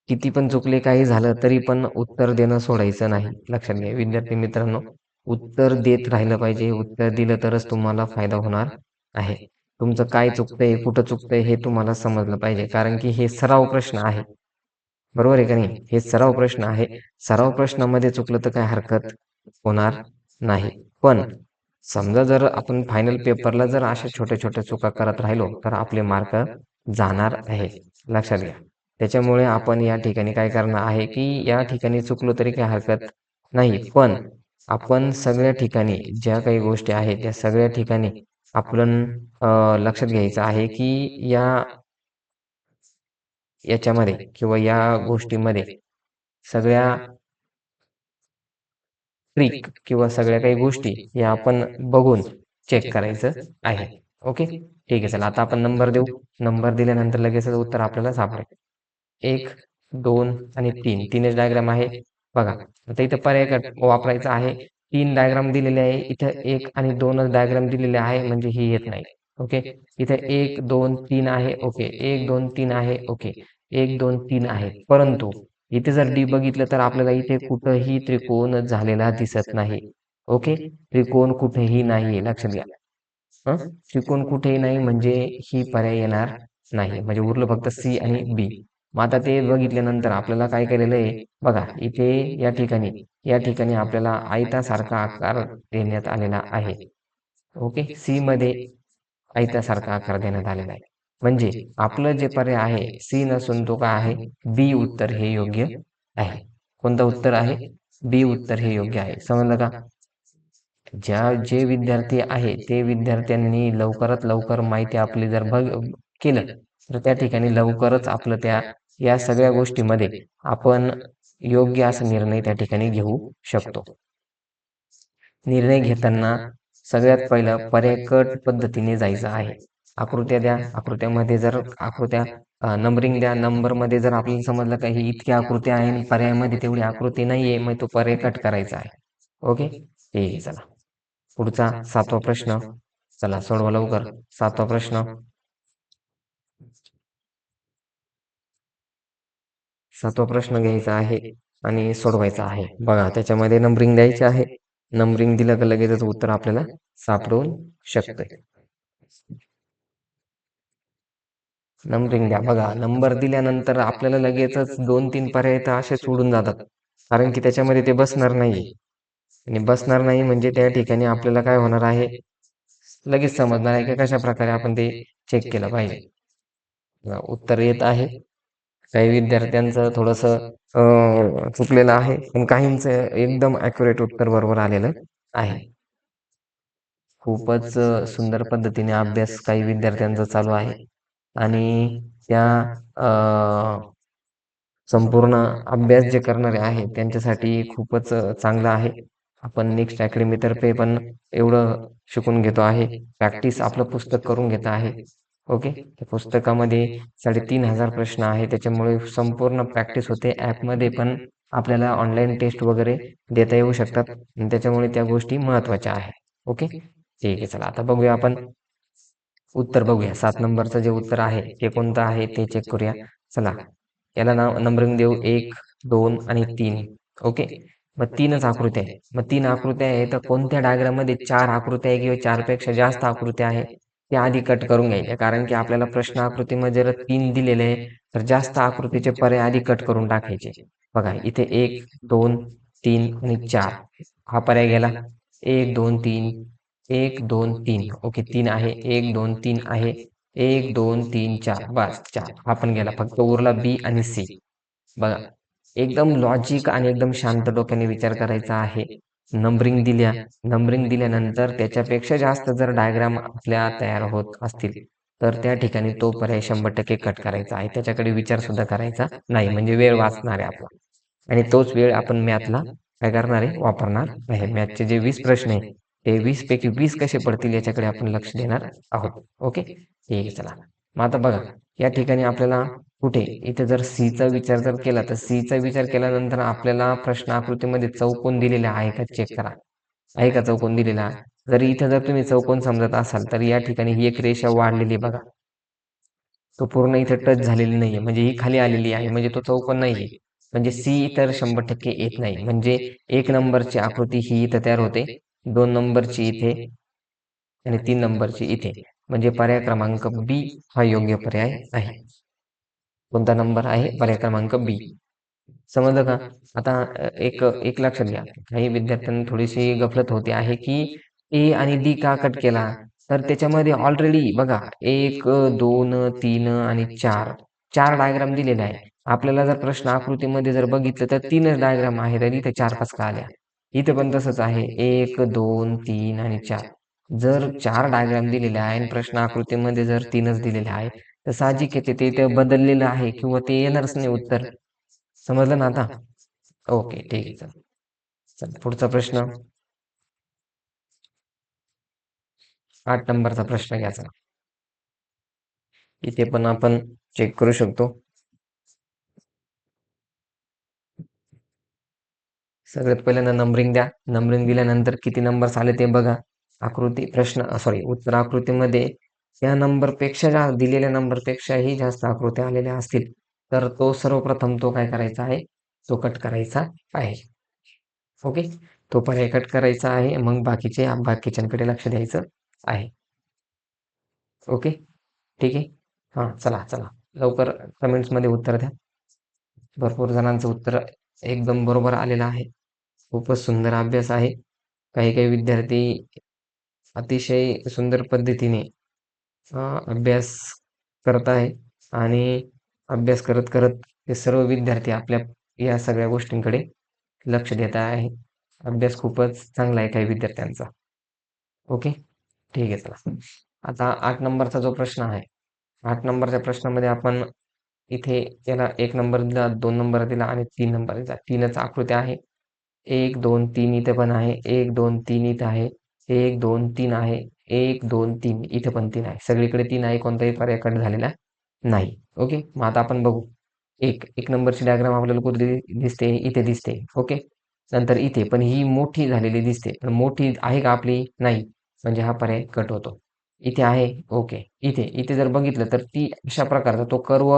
किती पण चुकले काही झालं तरी पण उत्तर देणं सोडायचं नाही. लक्षात घ्या विद्यार्थी मित्रांनो, उत्तर देत राहिलं पाहिजे. उत्तर दिलं तरच तुम्हाला फायदा होणार आहे. तुमचं काय चुकतंय, कुठं चुकतंय हे तुम्हाला समजलं पाहिजे. कारण की हे सराव प्रश्न आहे. बरोबर आहे का नाही? हे सराव प्रश्न आहे. सराव प्रश्नामध्ये चुकलं तर काही हरकत होणार नाही. पण समजा जर आपण फायनल पेपरला जर अशा छोट्या-छोट्या चुका करत राहिलो, तर आपले मार्क जाणार आहे. लक्षात घ्या. त्याच्यामुळे आपण या ठिकाणी काय करणार आहे, की या ठिकाणी चुकलो तरी काही हरकत नाही. पण आपण सगळ्या ठिकाणी ज्या काही गोष्टी आहेत, त्या सगळ्या ठिकाणी आपण लक्षात घ्यायचं आहे, की याच्यामध्ये किंवा या गोष्टीमध्ये सगळ्या ट्रिक किंवा सगळ्या काही गोष्टी या आपण बघून चेक करायचं आहे. ओके, ठीक आहे. चला आता आपण नंबर देऊ. नंबर दिल्यानंतर लगेचच उत्तर आपल्याला सापडेल. 1, 2 आणि 3 तीनच डायग्राम आहे. बघा, आता इथं पर्याय वापरायचा आहे. 3 डायग्राम दिलेले आहे. इथं 1 आणि 2च डायग्राम दिलेले आहे, म्हणजे ही येत नाही. ओके, इथे 1, 2, 3 आहे. ओके, 1, 2, 3 आहे. ओके, 1, 2, 3 आहे. परंतु इथे जर डी बघितलं तर आपल्याला इथे कुठंही त्रिकोण झालेला दिसत नाही. ओके, त्रिकोण कुठेही नाहीये, लक्षात घ्या. त्रिकोण कुठेही नाही म्हणजे ही पर्याय येणार नाही. म्हणजे उरलं फक्त सी आणि बी. मग आता ते बघितल्यानंतर आपल्याला काय केलेलं आहे बघा, इथे या ठिकाणी आपल्याला आयतासारखा आकार देण्यात आलेला आहे. ओके, सी मध्ये आयतासारखा आकार देण्यात आलेला आहे. म्हणजे आपलं जे पर्याय आहे सी नसून तो काय आहे, बी उत्तर हे योग्य आहे. कोणतं उत्तर आहे? बी उत्तर हे योग्य आहे. समजलं का? जे विद्यार्थी आहे ते विद्यार्थ्यांनी लवकरात लवकर माहिती आपली जर केलं तर त्या ठिकाणी लवकरच आपलं या सगळ्या गोष्टीमध्ये आपण योग्य असा निर्णय त्या ठिकाणी घेऊ शकतो. निर्णय घेताना सगळ्यात पहिलं पर्यायकट पद्धतीने जायचं आहे. आकृत्या द्या, आकृत्यामध्ये जर नंबरिंग द्या. नंबरमध्ये जर आपल्याला समजलं का ही इतकी आकृत्या आहे आणि पर्यायामध्ये तेवढी आकृती नाहीये, मग तो पर्याय कट करायचा आहे. ओके, ठीक आहे. चला पुढचा 7वा प्रश्न. चला सोडवा लवकर. 7वा प्रश्न. 7वा प्रश्न घ्यायचा आहे आणि सोडवायचा आहे. बघा, त्याच्यामध्ये नंबरिंग द्यायची आहे. नंबरिंग दिलं का लगेचच उत्तर आपल्याला सापडून शकतंय. नंबरिंग द्या. बघा, नंबर दिल्यानंतर आपल्याला लगेचच 2-3 पर्याय तर असे सोडून जातात, कारण की त्याच्यामध्ये ते बसणार नाही. आणि बसणार नाही म्हणजे त्या ठिकाणी आपल्याला काय होणार आहे, लगेच समजणार आहे की कशा प्रकारे आपण ते चेक केलं पाहिजे. उत्तर येत आहे. काही विद्यार्थ्यांचं थोडंसं चुकलेलं आहे, पण काहींचं एकदम ॲक्युरेट उत्तर बरोबर आलेलं आहे. खूपच सुंदर पद्धतीने अभ्यास काही विद्यार्थ्यांचा चालू आहे आणि त्या संपूर्ण अभ्यास जे करणारे आहे त्यांच्यासाठी खूपच चांगलं आहे. आपण नेक्स्ट अकॅडमीतर्फे पण एवढं शिकून घेतो आहे. प्रॅक्टिस आपलं पुस्तक करून घेत आहे. ओके, त्या पुस्तकामध्ये 3,500 प्रश्न आहे. त्याच्यामुळे संपूर्ण प्रॅक्टिस होते. ॲपमध्ये पण आपल्याला ऑनलाईन टेस्ट वगैरे देता येऊ शकतात आणि त्याच्यामुळे त्या गोष्टी महत्त्वाच्या आहेत. ओके, ठीक आहे. चला आता बघूया आपण उत्तर बघूया. 7 नंबरचं जे उत्तर आहे ते कोणतं आहे ते चेक करूया. चला, याला नंबरिंग देऊ 1, 2 आणि 3. ओके, मग 3च आकृत्या आहे. मग 3 आकृत्या आहे तर कोणत्या डायग्राममध्ये 4 आकृत्या आहे किंवा 4 पेक्षा जास्त आकृत्या आहे त्या आधी कट करून घ्यायच्या. कारण की आपल्याला प्रश्न आकृतीमध्ये जर 3 दिलेले आहे तर जास्त आकृतीचे पर्याय आधी कट करून टाकायचे. बघा, इथे 1, 2, 3 आणि 4 हा पर्याय गेला. 1, 2, 3, 1, 2, 3. ओके, 3 आहे. 1, 2, 3 आहे. 1, 2, 3, 4. बस 4 हा पण गेला. फक्त उरला बी आणि सी. बघा, एकदम लॉजिक आणि एकदम शांत डोक्याने विचार करायचा आहे. नंबरिंग दिल्यानंतर त्याच्यापेक्षा जास्त जर डायग्राम आपल्या तयार होत असतील तर त्या ठिकाणी तो पर्याय 100% कट करायचा आहे. त्याच्याकडे विचार सुद्धा करायचा नाही, म्हणजे वेळ वाचणार आहे आपला. आणि तोच वेळ आपण मॅथला काय करणार आहे, वापरणार आहे. मॅथचे जे 20 प्रश्न आहे ते 20 पैकी 20 कसे पडतील याच्याकडे आपण लक्ष देणार आहोत. ओके, ठीक आहे. चला, मग आता बघा, या ठिकाणी आपल्याला कुठे इथे जर सीचा विचार जर केला तर सीचा विचार केल्यानंतर आपल्याला प्रश्न आकृतीमध्ये चौकोन दिलेला आहे का चेक करा. आहे का चौकोन दिलेला? जर इथे जर तुम्ही चौकोन समजत असाल तर या ठिकाणी ही एक रेषा वाढलेली बघा, तो पूर्ण इथे टच झालेली नाहीये, म्हणजे ही खाली आलेली आहे, म्हणजे तो चौकोन नाहीये. म्हणजे सी तर 100% येत नाही. म्हणजे 1 नंबरची आकृती ही इथं तयार होते, 2 नंबरची इथे आणि 3 नंबरची इथे. म्हणजे पर्याय क्रमांक बी हा योग्य पर्याय आहे. कोणता नंबर आहे? पर्याय क्रमांक बी. समजलं का? आता एक एक लक्षात घ्या. काही विद्यार्थ्यांना थोडीशी गफलत होते आहे, की ए आणि डी का कट केला? तर त्याच्यामध्ये ऑलरेडी बघा 1, 2, 3 आणि 4 डायग्राम दिलेले आहे. आपल्याला जर प्रश्न आकृतीमध्ये जर बघितलं तर 3च डायग्राम आहेत आणि इथे 4-5 का आल्या? इथे पण तसंच आहे. 1, 2, 3 आणि 4. जर 4 डायग्राम दिलेले आहे आणि प्रश्न आकृतीमध्ये जर 3च दिलेले आहे, तर साहजिक आहे ते इथे बदललेलं आहे किंवा ते येणारच नाही उत्तर. समजलं ना आता? ओके, ठीक आहे. चला. चला पुढचा प्रश्न, 8 नंबरचा प्रश्न घ्या. चला इथे पण आपण चेक करू शकतो. सगळ्यात पहिल्यांदा नंबरिंग द्या. नंबरिंग दिल्यानंतर किती नंबर्स आले ते बघा. आकृती प्रश्न सॉरी उत्तर आकृतीमध्ये या नंबरपेक्षा दिलेल्या नंबरपेक्षाही जास्त आकृत्या आलेल्या असतील तर तो सर्वप्रथम तो काय करायचा आहे, तो कट करायचा आहे. ओके, तो पर्याय कट करायचा आहे. मग बाकीच्यांकडे लक्ष द्यायचं आहे. ओके, ठीक आहे. हां, चला चला लवकर कमेंट्समध्ये उत्तर द्या. भरपूर जणांचं उत्तर एकदम बरोबर आलेलं आहे. खूपच सुंदर अभ्यास आहे. काही काही विद्यार्थी अतिशय सुंदर पद्धतीने अभ्यास करत आहे आणि अभ्यास करत करत ते सर्व विद्यार्थी आपल्या या सगळ्या गोष्टींकडे लक्ष देत आहे. अभ्यास खूपच चांगला आहे काही विद्यार्थ्यांचा. ओके, ठीक आहे. चला आता 8 नंबरचा जो प्रश्न आहे, 8 नंबरच्या प्रश्नामध्ये आपण इथे याला 1 नंबर दिला, 2 नंबर दिला आणि 3 नंबर दिला. 3च आकृत्या आहे. 1, 2, 3 इथे पण आहे. 1, 2, 3 इथे आहे. 1, 2, 3 आहे. 1, 2, 3 इथे पण 3 आहे. सगळीकडे 3 आहे. कोणताही पर्याय कट झालेला नाही. ओके, मग आता आपण बघू. 1 नंबरची डायग्राम आपल्याला कुठे दिसते? इथे दिसते. ओके, नंतर इथे पण ही मोठी झालेली दिसते. पण मोठी आहे का आपली? नाही. म्हणजे हा पर्याय कट होतो. इथे आहे. ओके, इथे जर बघितलं तर ती अशा प्रकारचा तो कर्व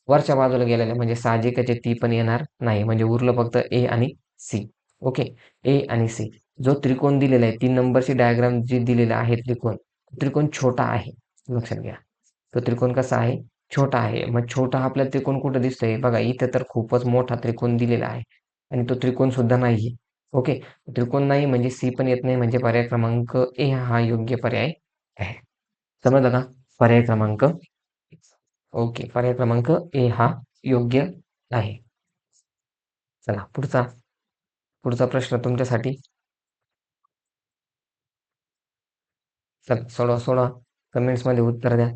वरच्या बाजूला गेलेला आहे. म्हणजे साहजिकच आहे ती पण येणार नाही. म्हणजे उरलं फक्त ए आणि सी. ओके, ए आणि सी. जो त्रिकोण दिलेला आहे 3 नंबरची डायग्राम जी दिलेला आहे त्रिकोण, त्रिकोण छोटा आहे. लक्षात घ्या. तो त्रिकोण कसा आहे? छोटा आहे. मग छोटा आपला त्रिकोण कुठं दिसतोय? बघा इथे तर खूपच मोठा त्रिकोण दिलेला आहे आणि तो त्रिकोण सुद्धा नाहीये. ओके, त्रिकोण नाही म्हणजे सी पण येत नाही म्हणजे पर्याय क्रमांक ए हा योग्य पर्याय आहे. समजलं का? पर्याय क्रमांक ओके, पर्याय क्रमांक ए हा योग्य आहे. चला पुढचा प्रश्न तुमच्यासाठी. चला सोडवा कमेंट्समध्ये उत्तर द्या.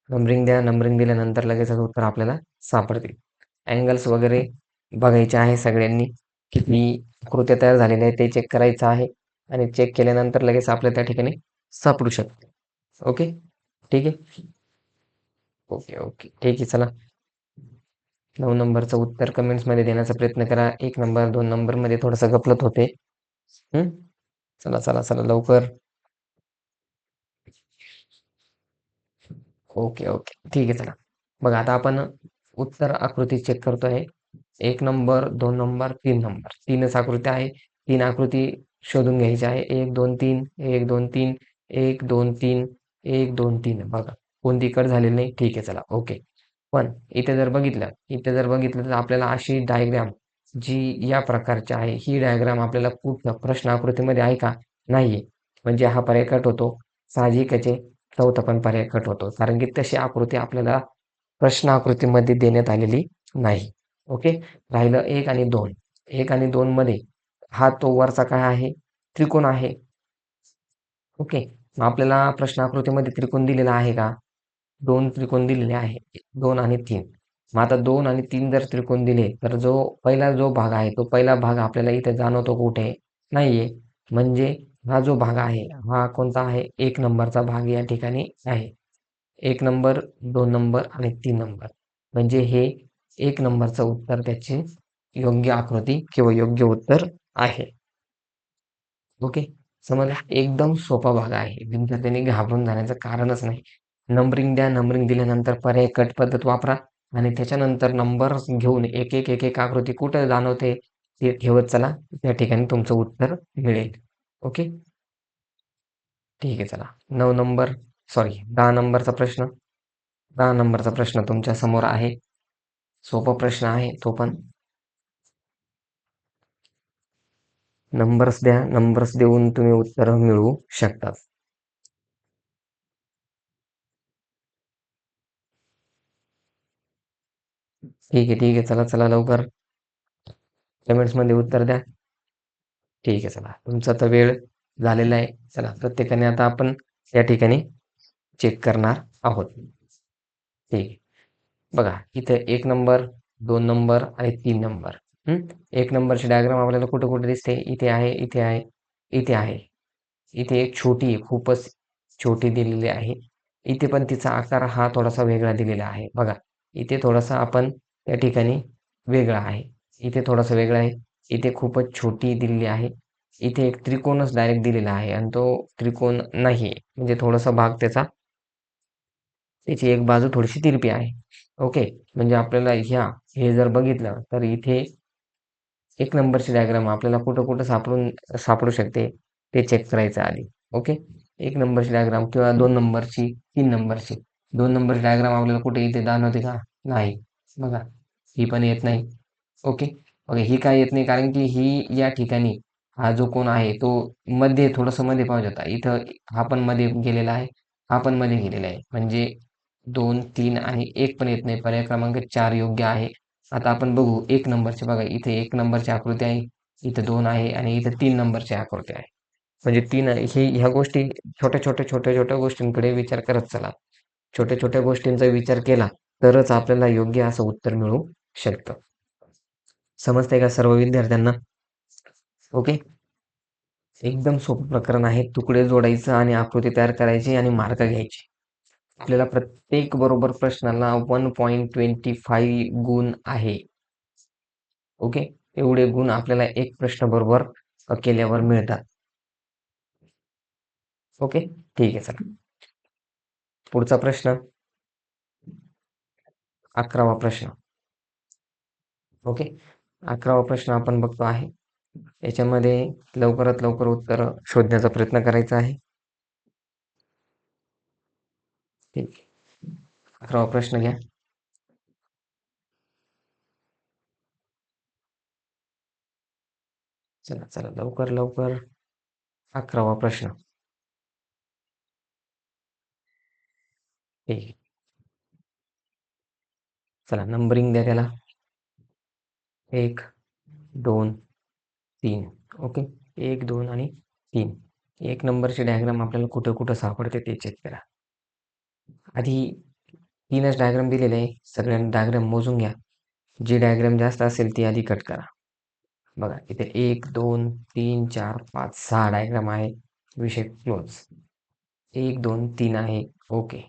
नंबरिंग द्या. नंबरिंग दिल्यानंतर लगेचच उत्तर आपल्याला सापडतील. अँगल्स वगैरे बघायचे आहे सगळ्यांनी. किती आकृत्या तयार झालेल्या आहेत ते चेक करायचं आहे आणि चेक केल्यानंतर लगेच आपल्या त्या ठिकाणी सापडू शकते. ओके, ठीक आहे. ओके, ठीक आहे. चला 9 नंबरचं उत्तर कमेंट्समध्ये देण्याचा प्रयत्न करा. 1 नंबर 2 नंबरमध्ये थोडंसं गफलत होते. चला लवकर. ओके, ठीक आहे. चला बघा आता आपण उत्तर आकृती चेक करतोय. 1 नंबर 2 नंबर 3 नंबर 3च आकृत्या आहे. 3 आकृती शोधून घ्यायची आहे. 1, 2, 3 1, 2, 3 1, 2, 3 1, 2, 3 बघा कोणती कट झालेली नाही. ठीक आहे, चला ओके. पण इथे जर बघितलं तर आपल्याला अशी डायग्राम जी या प्रकारची आहे, ही डायग्राम आपल्याला कुठं प्रश्न आकृतीमध्ये आहे का? नाहीये. म्हणजे हा पर्याय कट होतो. साहजिकच आहे. चौथा पण पर्याय कट होतो. कारण की तशी आकृती आपल्याला प्रश्न आकृतीमध्ये देण्यात आलेली नाही. ओके, राहिलं 1 आणि 2. 1 आणि 2 मध्ये हा तो वरचा काय आहे? त्रिकोण आहे. ओके, मग आपल्याला प्रश्न आकृतीमध्ये त्रिकोण दिलेला आहे का? 2 त्रिकोण दिलेले आहे. 2 आणि 3. मग आता 2 आणि 3 जर त्रिकोण दिले, तर पहिला जो भाग आहे, तो पहिला भाग आपल्याला इथे जाणवतो कुठे? नाहीये. म्हणजे हा जो भाग आहे, हा कोणता आहे? 1 नंबरचा भाग या ठिकाणी आहे. 1 नंबर, 2 नंबर आणि 3 नंबर. म्हणजे हे 1 नंबरचं उत्तर त्याची योग्य आकृती किंवा योग्य उत्तर आहे. ओके, समजलं? एकदम सोपा भाग आहे. विद्यार्थ्यांनी घाबरून जाण्याचं कारणच नाही. नंबरिंग द्या. नंबरिंग दिल्यानंतर पर्याय कट पद्धत वापरा आणि त्याच्यानंतर नंबर घेऊन एक आकृती कुठं जाणवते ते ठेवत चला. त्या ठिकाणी तुमचं उत्तर मिळेल. ओके, ठीक आहे. चला 10 नंबरचा प्रश्न. 10 नंबरचा प्रश्न तुमच्या समोर आहे. सोपा प्रश्न आहे तो पण. नंबर्स द्या. नंबर्स देऊन तुम्ही उत्तर मिळवू शकता. ठीक आहे. चला लवकर कमेंट्समध्ये उत्तर द्या. ठीक आहे. चला तुमचा तर वेळ झालेला आहे. चला प्रत्येकाने आता आपण या ठिकाणी चेक करणार आहोत. ठीक आहे. बघा इथे 1 नंबर, 2 नंबर आणि 3 नंबर. 1 नंबरची डायग्राम आपल्याला कुठे-कुठे दिसते? इथे आहे, इथे आहे, इथे आहे. इथे एक छोटी, खूपच छोटी दिलेली आहे. इथे पण तिचा आकार हा थोडासा वेगळा दिलेला आहे. बघा, इथे थोडासा आपण त्या ठिकाणी वेगळा आहे. इथे थोडासा वेगळा आहे. इथे खूपच छोटी दिलेली आहे. इथे एक त्रिकोणच डायरेक्ट दिलेला आहे आणि तो त्रिकोण नाहीये. म्हणजे थोडासा भाग त्याची एक बाजू थोडीशी तिरपी आहे. ओके. म्हणजे आपल्याला हे जर बघितलं तर इथे 1 नंबरची डायग्राम आपल्याला कुठं-कुठं सापडू शकते ते चेक करायचं आधी. ओके. 1 नंबरची डायग्राम किंवा 2 नंबरची, 3 नंबरची. 2 नंबरची डायग्राम आपल्याला कुठे इथे जाणवते का? नाही. बघा, ही पण येत नाही. ओके. बघा ही का येत नाही? कारण की ही या ठिकाणी हा जो कोन आहे तो थोडंसं मध्ये पाहिजे होता. इथं हा पण मध्ये गेलेला आहे, हा पण मध्ये गेलेला आहे. म्हणजे 2, 3 आणि 1 पण येत नाही. पर्याय क्रमांक 4 योग्य आहे. आता आपण बघू 1 नंबरचे बघा इथे 1 नंबरची आकृती आहे, इथे 2 आहे आणि इथे 3 नंबरची आकृती आहे. म्हणजे 3 ह्या गोष्टी छोट्या-छोट्या गोष्टींकडे विचार करत चला. छोट्या-छोट्या गोष्टींचा विचार केला, तरच आपल्याला योग्य असं उत्तर मिळू शकतं. समजतंय का सर्व विद्यार्थ्यांना? ओके. एकदम सोपं प्रकरण आहे. तुकडे जोडायचं आणि आकृती तयार करायची आणि मार्क घ्यायचे. आपल्याला प्रत्येक बरोबर प्रश्नाला 1.25 गुण आहे. ओके. एवढे गुण आपल्याला एक प्रश्न बरोबर केल्यावर मिळतात. ओके. ठीक आहे चला. पुढचा प्रश्न 11वा प्रश्न. ओके. 11वा प्रश्न आपण बघतो आहे. याच्यामध्ये लवकरात लवकर उत्तर शोधण्याचा प्रयत्न करायचा आहे. ठीक आहे. 11वा प्रश्न घ्या. चला, चला. लवकर, लवकर. 11वा प्रश्न. ठीक आहे. चला नंबरिंग द्या त्याला. 1, 2, 3. ओके. 1, 2 आणि 3. 1 नंबरची डायग्राम आपल्याला कुठं-कुठं सापडते ते चेक करा. आधी 3च डायग्राम दिलेले आहे. सगळ्यांनी डायग्राम मोजून घ्या. जी डायग्राम जास्त असेल ती आधी कट करा. बघा इथे 1, 2, 3, 4, 5, 6 डायग्राम आहे. विषय क्लोज. 1, 2, 3 आहे. ओके.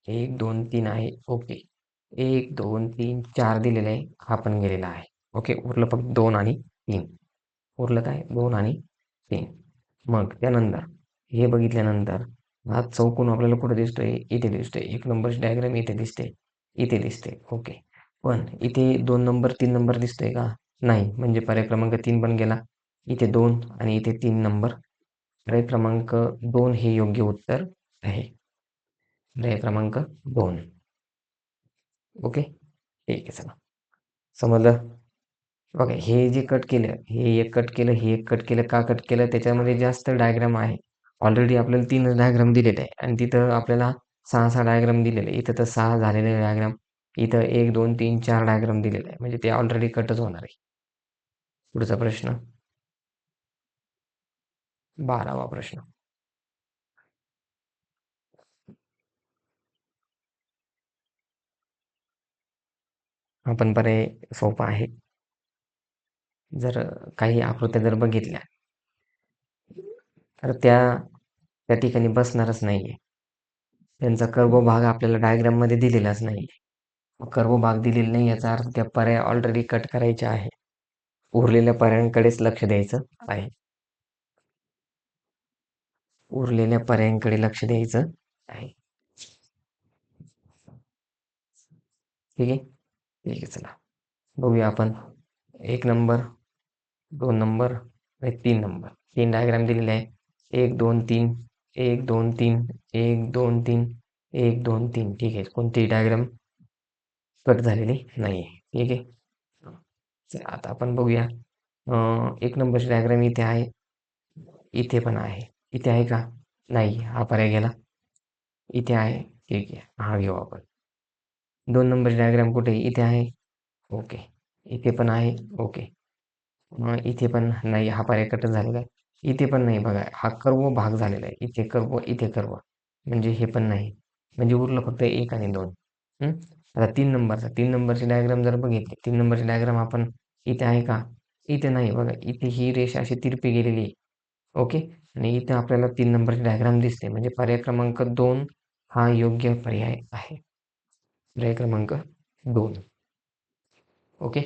1, 2, 3 आहे. ओके. 1, 2, 3, 4 दिलेले आहे. हा पण गेलेला आहे. ओके. उरलं फक्त 2 आणि 3. उरलं काय? 2 आणि 3. मग त्यानंतर हे बघितल्यानंतर हा चौकोन आपल्याला कुठे दिसतोय? इथे दिसतोय. 1 नंबरची डायग्राम इथे दिसते. इथे दिसते. ओके. पण इथे 2 नंबर, 3 नंबर दिसतोय का? नाही. म्हणजे पर्याय क्रमांक 3 पण गेला. इथे 2 आणि इथे 3 नंबर. पर्याय क्रमांक 2 हे योग्य उत्तर आहे. पर्याय क्रमांक 2. ओके. ठीक आहे चला. समजलं? बघा हे जे कट केलं, हे एक कट केलं, हे एक कट केलं. का कट केलं? त्याच्यामध्ये जास्त डायग्राम आहे. ऑलरेडी आपल्याला 3च डायग्राम दिलेले आहे आणि तिथं आपल्याला 6-6 डायग्राम दिलेले आहे. इथं तर 6 झालेले डायग्राम. इथं 1, 2, 3, 4 डायग्राम दिलेले आहे. म्हणजे ते ऑलरेडी कटच होणार आहे. पुढचा प्रश्न 12वा प्रश्न. हा पण पर्याय सोपा आहे. जर काही आकृत्या जर बघितल्या तर त्या त्या ठिकाणी बसणारच नाहीये. त्यांचा कर्व भाग आपल्याला डायग्राममध्ये दिलेलाच नाहीये. कर्व भाग दिलेला नाही याचा अर्थ त्या पर्याय ऑलरेडी कट करायच्या आहे. उरलेल्या पर्यायांकडेच लक्ष द्यायचं आहे. उरलेल्या पर्यायांकडे लक्ष द्यायचं आहे. ठीक आहे? ठीक आहे चला. बघूया आपण 1 नंबर, 2 नंबर आणि 3 नंबर. 3 डायग्राम दिलेले आहे. 1, 2, 3, 1, 2, 3, 1, 2, 3, 1, 2, 3. ठीक आहे. कोणतीही डायग्राम कट झालेली नाहीये. ठीक आहे. चला आता आपण बघूया. 1 नंबरची डायग्राम इथे आहे. इथे पण आहे. इथे आहे का? नाही. हा पर्याय गेला. इथे आहे. ठीक आहे. हा घेऊ आपण. 2 नंबरची डायग्राम कुठे? इथे आहे. ओके. इथे पण आहे. ओके. मग इथे पण नाही. हा पर्याय कट झालेला आहे. इथे पण नाही बघा. हा कर्व भाग झालेला आहे. इथे कर्व, इथे कर्व. म्हणजे हे पण नाही. म्हणजे उरलं फक्त 1 आणि 2. आता 3 नंबरची डायग्राम जर बघितली, 3 नंबरची डायग्राम आपण इथे आहे का? इथे नाही बघा. इथे ही रेषा अशी तिरपी गेलेली आहे. ओके. आणि इथे आपल्याला 3 नंबरची डायग्राम दिसते. म्हणजे पर्याय क्रमांक 2 हा योग्य पर्याय आहे. पर्याय क्रमांक 2. ओके.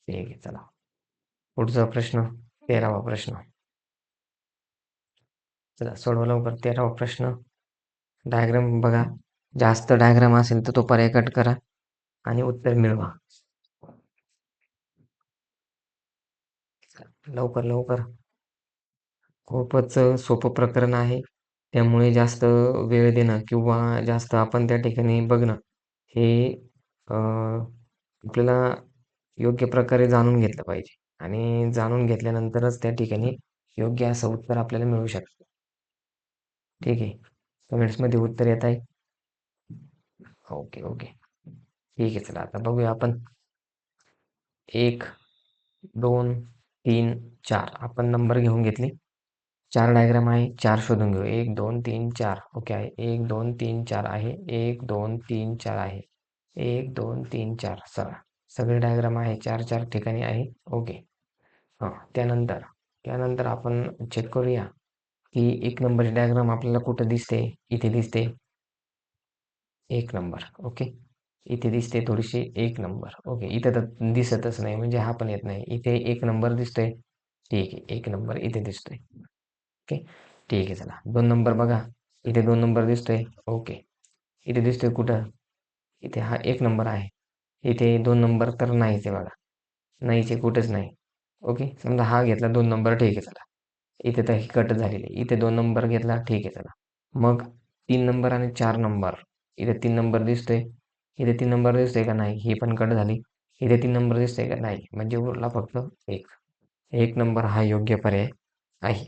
ठीक आहे, चला. पुढचा प्रश्न, 13वा प्रश्न. चला सोडवा लवकर. 13वा प्रश्न. डायग्राम बघा. जास्त डायग्राम असेल तर तो पर्याय कट करा आणि उत्तर मिळवा. लवकर लवकर. खूपच सोपं प्रकरण आहे. त्यामुळे जास्त वेळ देणं किंवा जास्त आपण त्या ठिकाणी बघणं हे आपल्याला योग्य प्रकारे जाणून घेतलं पाहिजे आणि जाणून घेतल्यानंतरच त्या ठिकाणी योग्य असं उत्तर आपल्याला मिळू शकतं. ठीक आहे. कमेंट्समध्ये उत्तर येत आहे. Okay okay. ठीक आहे, चला आता बघूया आपण. 1, 2, 3, 4 आपण नंबर घेऊन घेतले. 4 डायग्राम आहे. 4 शोधून घेऊ. 1, 2, 3, 4. ओके आहे. 1, 2, 3, 4 आहे. 1, 2, 3, 4 आहे. 1, 2, 3, 4. चला. सगळे डायग्राम आहे. 4 ठिकाणी आहे. ओके. हां. त्यानंतर त्यानंतर आपण चेक करूया, की 1 नंबरची डायग्राम आपल्याला कुठं दिसते? इथे दिसते. 1 नंबर. ओके. इथे दिसते थोडीशी 1 नंबर. ओके. इथं तर दिसतच नाही म्हणजे हा पण येत नाही. इथे 1 नंबर दिसतोय. ठीक आहे. 1 नंबर इथे दिसतोय. ओके. ठीक आहे, चला. 2 नंबर बघा. इथे 2 नंबर दिसतोय. ओके. इथे दिसतोय कुठं? इथे हा 1 नंबर आहे. इथे 2 नंबर तर नाहीच आहे बघा. नाहीच आहे, कुठेच नाही. ओके. समजा हा घेतला 2 नंबर, ठीक आहे, चला. इथे तर ही कट झालेली आहे. इथे 2 नंबर घेतला, ठीक आहे, चला. मग 3 नंबर आणि 4 नंबर. इथे 3 नंबर दिसतोय. इथे 3 नंबर दिसतोय का? नाही. ही पण कट झाली. इथे 3 नंबर दिसतोय का? नाही. म्हणजे उरला फक्त 1. 1 नंबर हा योग्य पर्याय आहे.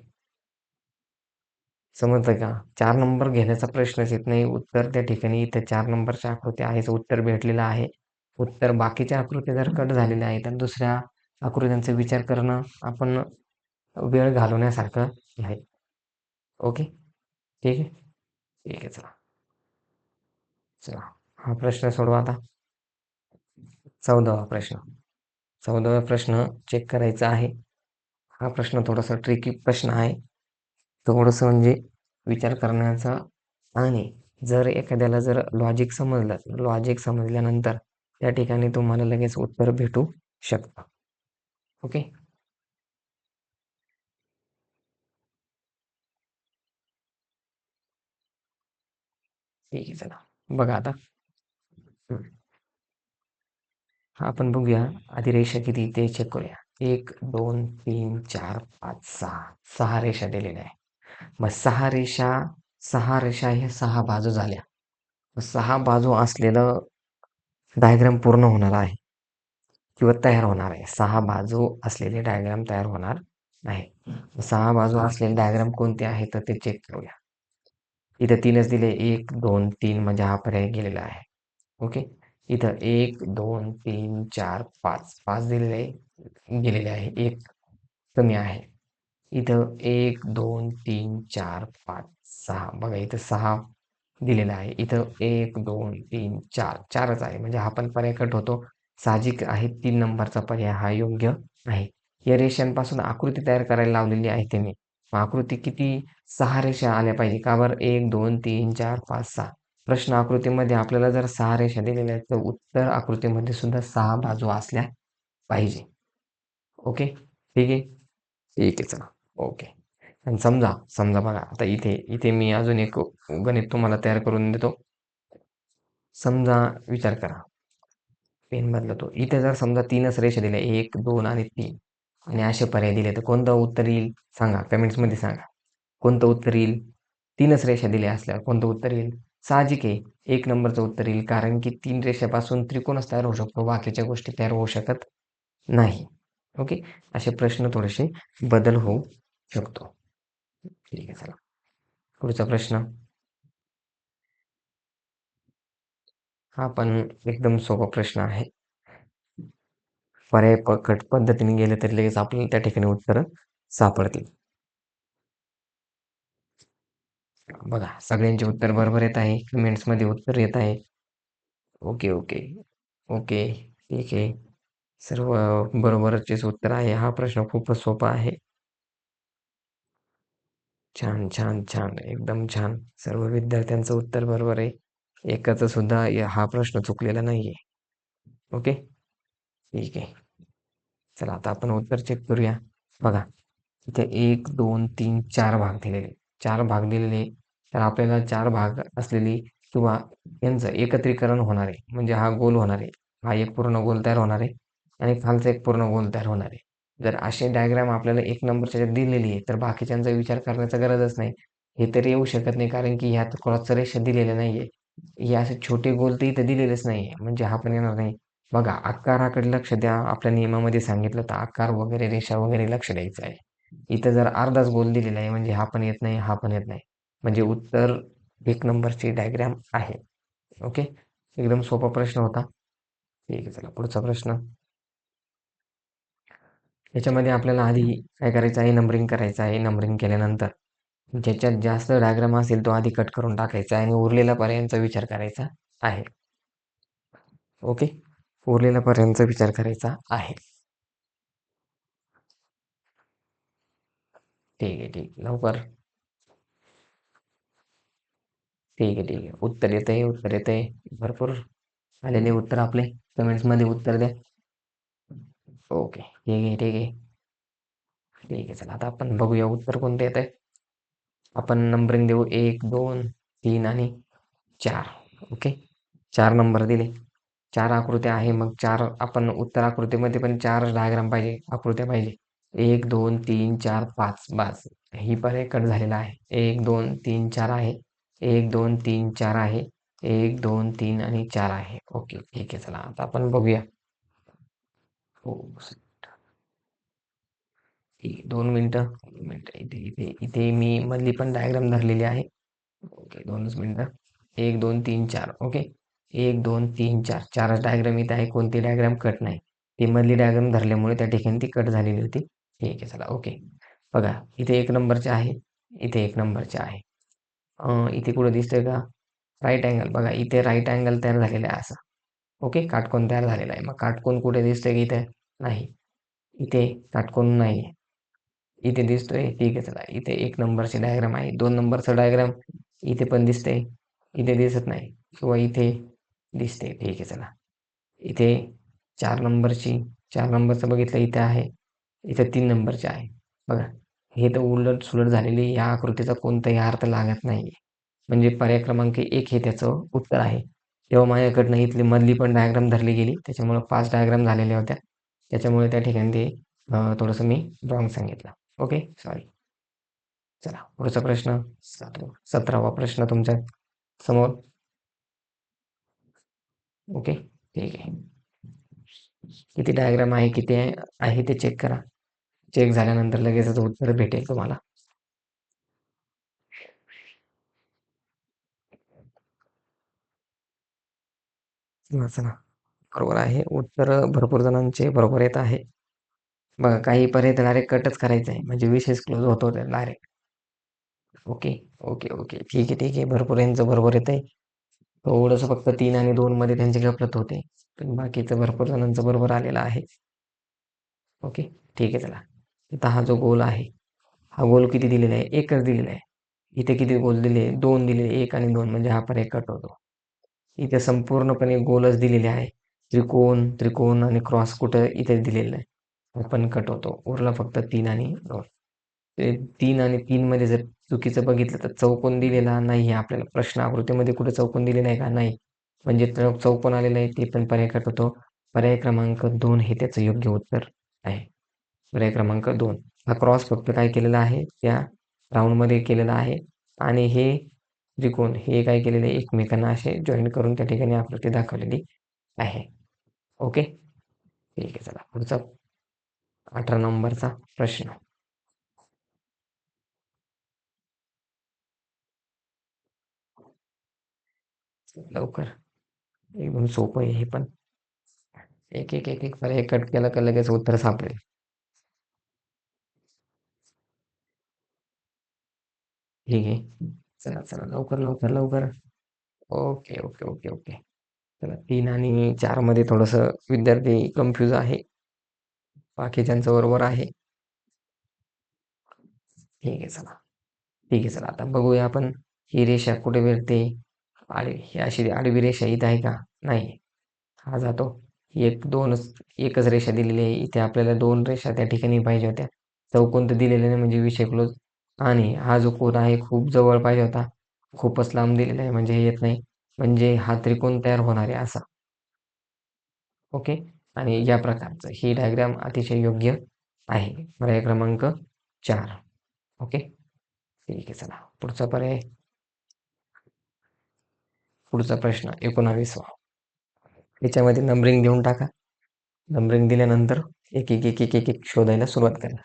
समजलं का? 4 नंबर घेण्याचा प्रश्नच येत नाही. उत्तर त्या ठिकाणी इथे 4 नंबरच्या आकृती आहेच. उत्तर भेटलेलं आहे. उत्तर बाकीच्या आकृती जर कट झालेल्या आहेत तर दुसऱ्या आकृत्यांचा विचार करणं आपण वेळ घालवण्यासारखं आहे. ओके. ठीक आहे. ठीक आहे, चला. चला. हा प्रश्न सोडवा आता. 14वा प्रश्न. 14वा प्रश्न चेक करायचा आहे. हा प्रश्न थोडासा ट्रिकी प्रश्न आहे. थोडंसं म्हणजे विचार करण्याचा आणि जर एखाद्याला जर लॉजिक समजलं, लॉजिक समजल्यानंतर त्या ठिकाणी तुम्हाला लगेच उत्तर भेटू शकतं. ओके. ठीक आहे, चला. बघा आता. हं. आपण बघूया आधी रेषा किती ते चेक करूया. 1, 2, 3, 4, 5, 6. 6 रेषा दिलेल्या आहे. मग 6 रेषा ह्या 6 बाजू झाल्या. 6 बाजू असलेलं डायग्राम पूर्ण होणार आहे किंवा तयार होणार आहे. 6 बाजू असलेले डायग्राम तयार होणार नाही. 6 बाजू असलेले डायग्राम कोणते आहेत तर ते चेक करूया. इथं 3च दिले. 1, 2, 3 म्हणजे हा पर्याय गेलेला आहे. ओके. इथं 1, 2, 3, 4, 5. 5 दिलेले गेलेले आहे. 1 कमी आहे. इथं 1, 2, 3, 4, 5, 6. बघा इथं 6 दिलेला आहे. इथं 1, 2, 3, 4. 4च आहे. म्हणजे हा पण पर्याय कट होतो. साहजिक आहे 3 नंबरचा पर्याय हा योग्य आहे. या रेषांपासून आकृती तयार करायला लावलेली आहे त्यांनी. मग आकृती किती? 6 रेषा आल्या पाहिजे. का बरं? 1, 2, 3, 4, 5, 6. प्रश्न आकृतीमध्ये आपल्याला जर 6 रेषा दिलेल्या आहेत, तर उत्तर आकृतीमध्ये सुद्धा 6 बाजू असल्या पाहिजे. ओके. ठीक आहे. ठीक आहे, चला. ओके. आणि समजा समजा बघा आता इथे इथे मी अजून एक गणित तुम्हाला तयार करून देतो. समजा विचार करा. पेन बदलतो. इथे जर समजा 3च रेषा दिल्या 1, 2 आणि 3 आणि असे पर्याय दिले तर कोणतं उत्तर येईल? सांगा. कमेंट्समध्ये सांगा. कोणतं उत्तर येईल? 3च रेषा दिल्या असल्यावर कोणतं उत्तर येईल? साहजिक आहे 1 नंबरचं उत्तर येईल. कारण की 3 रेषेपासून त्रिकोणच तयार होऊ शकतो. बाकीच्या गोष्टी तयार होऊ शकत नाही. ओके. असे प्रश्न थोडेसे बदल होऊ शकतो. ठीक आहे, चला. पुढचा प्रश्न. हा पण एकदम सोपा प्रश्न आहे. पर्याय कट पद्धतीने गेले तर लगेच आपल्याला त्या ठिकाणी उत्तरं सापडतील. बघा सगळ्यांचे उत्तर बरोबर येत आहे. कमेंट्समध्ये उत्तर येत आहे. Okay, okay. ओके. ठीक आहे. सर्व बरोबरचेच उत्तर आहे. हा प्रश्न खूपच सोपा आहे. छान, छान, छान. एकदम छान. सर्व विद्यार्थ्यांचं उत्तर बरोबर आहे. एकाचा सुद्धा हा प्रश्न चुकलेला नाहीये. ओके. ठीक आहे. चला आता आपण उत्तर चेक करूया. बघा, इथे 1, 2, 3, 4 भाग दिलेले. 4 भाग दिलेले, तर आपल्याला 4 भाग असलेली किंवा यांचं एकत्रीकरण होणार आहे. म्हणजे हा गोल होणार आहे. हा एक पूर्ण गोल तयार होणार आहे आणि खालचा एक पूर्ण गोल तयार होणार आहे. जर अशी डायग्राम आपल्याला 1 नंबरच्या ह्याच्यात दिलेली आहे, तर बाकीच्यांचा विचार करण्याचा गरजच नाही. हे तर येऊ शकत नाही कारण की ह्यात क्रॉसच्या रेषा दिलेल्या नाहीये. हे असे छोटे गोल तर इथे दिलेलेच नाहीये. म्हणजे हा पण येणार नाही. बघा, आकाराकडे लक्ष द्या. आपल्या नियमामध्ये सांगितलं तर आकार वगैरे, रेषा वगैरे लक्ष द्यायचं आहे. इथं जर अर्धाच गोल दिलेला आहे म्हणजे हा पण येत नाही, हा पण येत नाही. म्हणजे उत्तर 1 नंबरची डायग्राम आहे. ओके. एकदम सोपा प्रश्न होता. ठीक आहे, चला पुढचा प्रश्न. याच्यामध्ये आपल्याला आधी काय करायचं आहे? नंबरिंग करायचं आहे. नंबरिंग केल्यानंतर ज्याच्यात जास्त डायग्राम असेल तो आधी कट करून टाकायचा आहे आणि उरलेल्या पर्यायांचा विचार करायचा आहे. ओके. उरलेल्या पर्यायांचा विचार करायचा आहे. ठीक आहे, ठीक आहे. लवकर. ठीक आहे, ठीक आहे. उत्तर येतंय, उत्तर येतंय. भरपूर आलेले उत्तर आपले. कमेंट्समध्ये उत्तर द्या. ओके. ठीक आहे, ठीक आहे. ठीक आहे. चला आता आपण बघूया उत्तर कोणतं येतंय. आपण नंबरिंग देऊ 1, 2, 3 आणि 4. ओके. 4 नंबर दिले. 4 आकृत्या आहे. मग 4 आपण उत्तर आकृतीमध्ये पण 4 डायग्राम पाहिजे, आकृत्या पाहिजे. 1, 2, 3, 4, 5 बास. ही पर्याय कट झालेला आहे. 1, 2, 3, 4 आहे. 1, 2, 3, 4 आहे. 1, 2, 3 आणि 4 आहे. ओके. ठीक आहे. चला आता आपण बघूया. हो. ठीक आहे. 2 मिनिटं. 2 मिनिटं. इथे इथे इथे मी मधली पण डायग्राम धरलेली आहे. ओके. 2च मिनिटं. 1, 2, 3, 4. ओके. 1, 2, 3, 4. 4च डायग्राम इथे आहे. कोणती डायग्राम कट नाही. ती मधली डायग्राम धरल्यामुळे त्या ठिकाणी ती कट झालेली होती. ठीक आहे. चला ओके. बघा, इथे 1 नंबरचे आहे. इथे 1 नंबरचे आहे. इथे कुठं दिसतंय का? Right angle. बघा, इथे राईट अँगल तयार झालेला आहे असा. ओके. काटकोन तयार झालेला आहे. मग काटकोन कुठे दिसतंय की इथे? नाही. इथे काटकोन नाहीये. इथे दिसतोय. ठीक आहे. चला इथे 1 नंबरची डायग्राम आहे. 2 नंबरचा डायग्राम इथे पण दिसतंय. इथे दिसत नाही किंवा इथे दिसते. ठीक आहे. चला इथे 4 नंबरची 4 नंबरचं बघितलं इथे आहे. इथे 3 नंबरचे आहे. बघा, हे तर उलट-सुलट झालेली या आकृतीचा कोणताही अर्थ लागत नाहीये. म्हणजे पर्याय क्रमांक 1 हे त्याचं उत्तर आहे. तेव्हा माझ्याकडनं इथली मधली पण डायग्राम धरली गेली. त्याच्यामुळं 5 डायग्राम झालेल्या होत्या. त्याच्यामुळे त्या ठिकाणी ते थोडंसं मी रॉंग सांगितलं. ओके. सॉरी. चला पुढचा प्रश्न 17वा प्रश्न तुमच्या समोर. ओके. ठीक आहे. किती डायग्राम आहे, किती आहे ते चेक करा. चेक झाल्यानंतर लगेचच उत्तर भेटेल तुम्हाला. चला, बरोबर आहे. उत्तर भरपूर जणांचे बरोबर येत आहे. बघा, काही पर्याय तर डायरेक्ट कटच करायचा आहे. म्हणजे विषयच क्लोज होतो डायरेक्ट. Okay, okay, okay. ठीक आहे, ठीक आहे. भरपूर यांचं बरोबर येतंय. थोडंसं फक्त 3 आणि 2 मध्ये त्यांची गफलत होते. पण बाकीचं भरपूर जणांचं बरोबर आलेलं आहे. ओके. ठीक आहे. चला. आता हा जो गोल आहे, हा गोल किती दिलेला आहे? 1च दिलेला आहे. इथे किती गोल दिले? 2 दिले. 1 आणि 2 म्हणजे हा पर्याय कट होतो. इथे संपूर्णपणे गोलच दिलेले आहे. त्रिकोण, त्रिकोण आणि क्रॉस कुठं इथे दिलेलं नाही. हा पण कट होतो. उरला फक्त 3 आणि 2. ते 3 आणि 3 मध्ये जर चुकीचं बघितलं तर चौकोन दिलेला नाही आपल्याला. प्रश्न आकृतीमध्ये कुठे चौकोन दिलेला आहे का? नाही. म्हणजे चौकोन आलेला आहे ते पण पर्याय कट होतो. पर्याय क्रमांक 2 हे त्याचं योग्य उत्तर आहे. पर्याय क्रमांक 2. हा क्रॉस फक्त काय केलेला आहे? त्या राउंडमध्ये केलेला आहे आणि हे त्रिकोण हे काय केलेले आहे? एकमेकांना असे जॉइन करून त्या ठिकाणी आकृती दाखवलेली आहे. ओके. ठीक आहे. चला पुढचा 18 नंबरचा प्रश्न. लवकर. एकदम सोपं आहे हे पण. एक, एक, एक, एक पर्याय कट केला का लगेच उत्तर सापडेल. ठीक आहे. चला, चला. लवकर, लवकर, लवकर. Okay, okay, okay, okay. चला 3 आणि 4 मध्ये थोडंसं विद्यार्थी कन्फ्यूज आहे. बाकीच्यांचं बरोबर आहे. ठीक आहे चला. ठीक आहे चला. आता बघूया आपण ही रेषा कुठे भेटते? ही अशी आडवी रेषा इथं आहे का? नाही. हा जातो. 1, 2च एकच रेषा दिलेली आहे. इथे आपल्याला 2 रेषा त्या ठिकाणी पाहिजे होत्या. चौकोन तर दिलेले नाही म्हणजे विषय क्लोज. आणि हा जो कोन आहे खूप जवळ पाहिजे होता. खूपच लांब दिलेला आहे म्हणजे हे येत नाही. म्हणजे हा त्रिकोण तयार होणार आहे असा. ओके. आणि या प्रकारचं ही डायग्राम अतिशय योग्य आहे. पर्याय क्रमांक 4. ओके. ठीक आहे चला. पुढचा प्रश्न 19वा. याच्यामध्ये नंबरिंग देऊन टाका. नंबरिंग दिल्यानंतर एक एक एक एक एक एक शोधायला सुरुवात करा.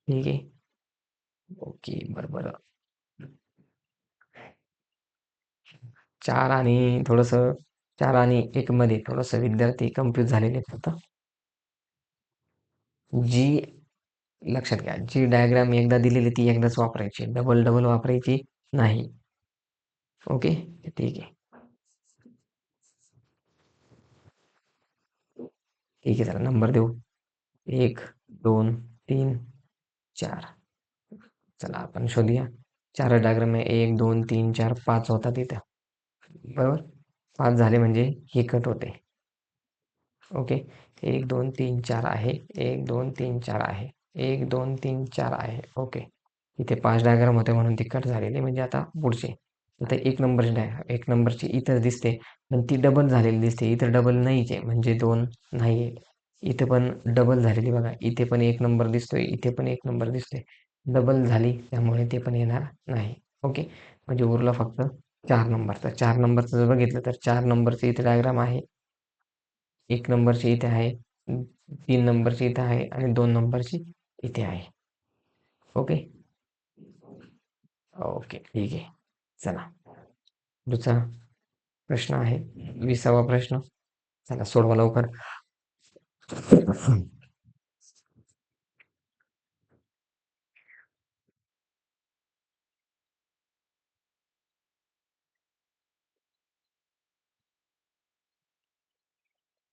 ठीक आहे. ओके. बरोबर. 4 आणि थोडंसं 4 आणि 1 मध्ये थोडंसं विद्यार्थी कन्फ्यूज झालेले आहेत आता. जी लक्षात घ्या, जी डायग्राम एकदा दिलेली ती एकदाच वापरायची. डबल डबल वापरायची नाही. ओके. ठीक आहे. ठीक आहे चला नंबर देऊ. 1, 2, 3, 4. चला आपण शोधूया. 4 डायग्राम आहे. 1, 2, 3, 4, 5 होतात इथं. बरोबर? 5 झाले म्हणजे ही कट होते. ओके. 1, 2, 3, 4 आहे. 1, 2, 3, 4 आहे. 1, 2, 3, 4 आहे. ओके. इथे 5 डायग्राम होते म्हणून ती कट झालेली. म्हणजे आता पुढचे. आता 1 नंबरची इथं दिसते. पण ती डबल झालेली दिसते. इथं डबल नाहीच आहे. म्हणजे 2 नाहीये. इथे पण डबल झालेली बघा. इथे पण 1 नंबर दिसतोय. इथे पण 1 नंबर दिसतोय. डबल झाली त्यामुळे ते पण येणार नाही. ओके. म्हणजे उरला फक्त 4 नंबरचा. 4 नंबरचं जर बघितलं तर 4 नंबरचे इथे डायग्राम आहे. 1 नंबरची इथे आहे. 3 नंबरची इथे आहे आणि 2 नंबरची इथे आहे. ओके. ओके. ठीक आहे. चला. पुढचा प्रश्न आहे 20वा प्रश्न. चला सोडवा लवकर.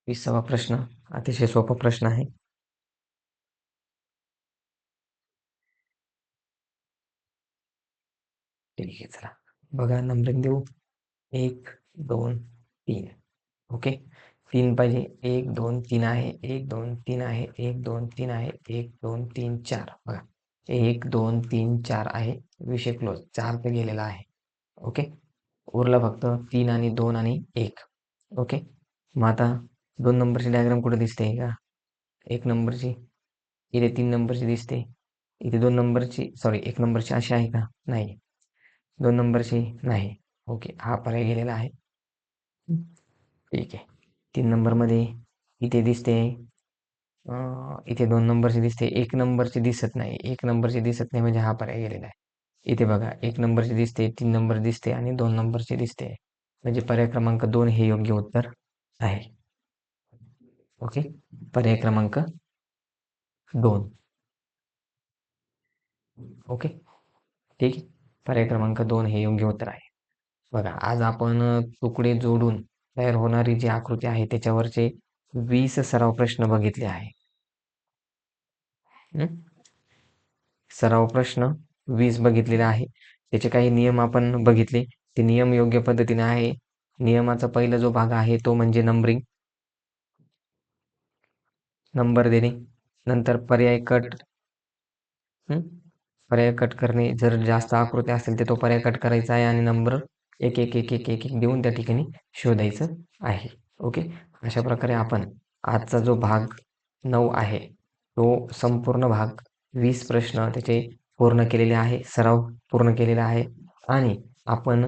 20वा प्रश्न अतिशय सोपा प्रश्न आहे. ठीक आहे चला. बघा नंबरिंग देऊ. 1, 2, 3. ओके. 3 पाहिजे. 1, 2, 3 आहे. 1, 2, 3 आहे. 1, 2, 3 आहे. 1, 2, 3, 4. बघा. 1, 2, 3, 4 आहे. विषय क्लोज. 4 तर गेलेला आहे. ओके. उरला फक्त 3 आणि 2 आणि 1. ओके. मग आता 2 नंबरची डायग्राम कुठे दिसते का? 1 नंबरची. इथे 3 नंबरची दिसते. इथे 2 नंबरची सॉरी 1 नंबरची अशी आहे का? नाही. 2 नंबरची नाही. ओके. हा पर्याय गेलेला आहे. ठीक आहे. 3 नंबरमध्ये इथे दिसते. इथे 2 नंबरची दिसते. 1 नंबरची दिसत नाही. 1 नंबरची दिसत नाही म्हणजे हा पर्याय गेलेला आहे. इथे बघा 1 नंबरची दिसते, 3 नंबर दिसते आणि 2 नंबरची दिसते. म्हणजे पर्याय क्रमांक 2 हे योग्य उत्तर आहे. ओके. पर्याय क्रमांक 2. ओके. ठीक आहे. पर्याय क्रमांक 2 हे योग्य उत्तर आहे. बघा आज आपण तुकडे जोडून तयार होणारी जी आकृती आहे त्याच्यावरचे 20 सराव प्रश्न बघितले आहे. सराव प्रश्न 20 बघितलेले आहे. त्याचे काही नियम आपण बघितले. ते नियम योग्य पद्धतीने आहे. नियमाचा पहिला जो भाग आहे तो म्हणजे नंबरिंग. नंबर देणे. नंतर पर्याय कट करणे. जर जास्त आकृती असेल तर तो पर्याय कट करायचा आहे आणि नंबर एक एक एक एक एक एक देऊन त्या ठिकाणी शोधायचं आहे. ओके. अशा प्रकारे आपण आजचा जो भाग 9 आहे तो संपूर्ण भाग 20 प्रश्न त्याचे पूर्ण केलेले आहे. सराव पूर्ण केलेला आहे आणि आपण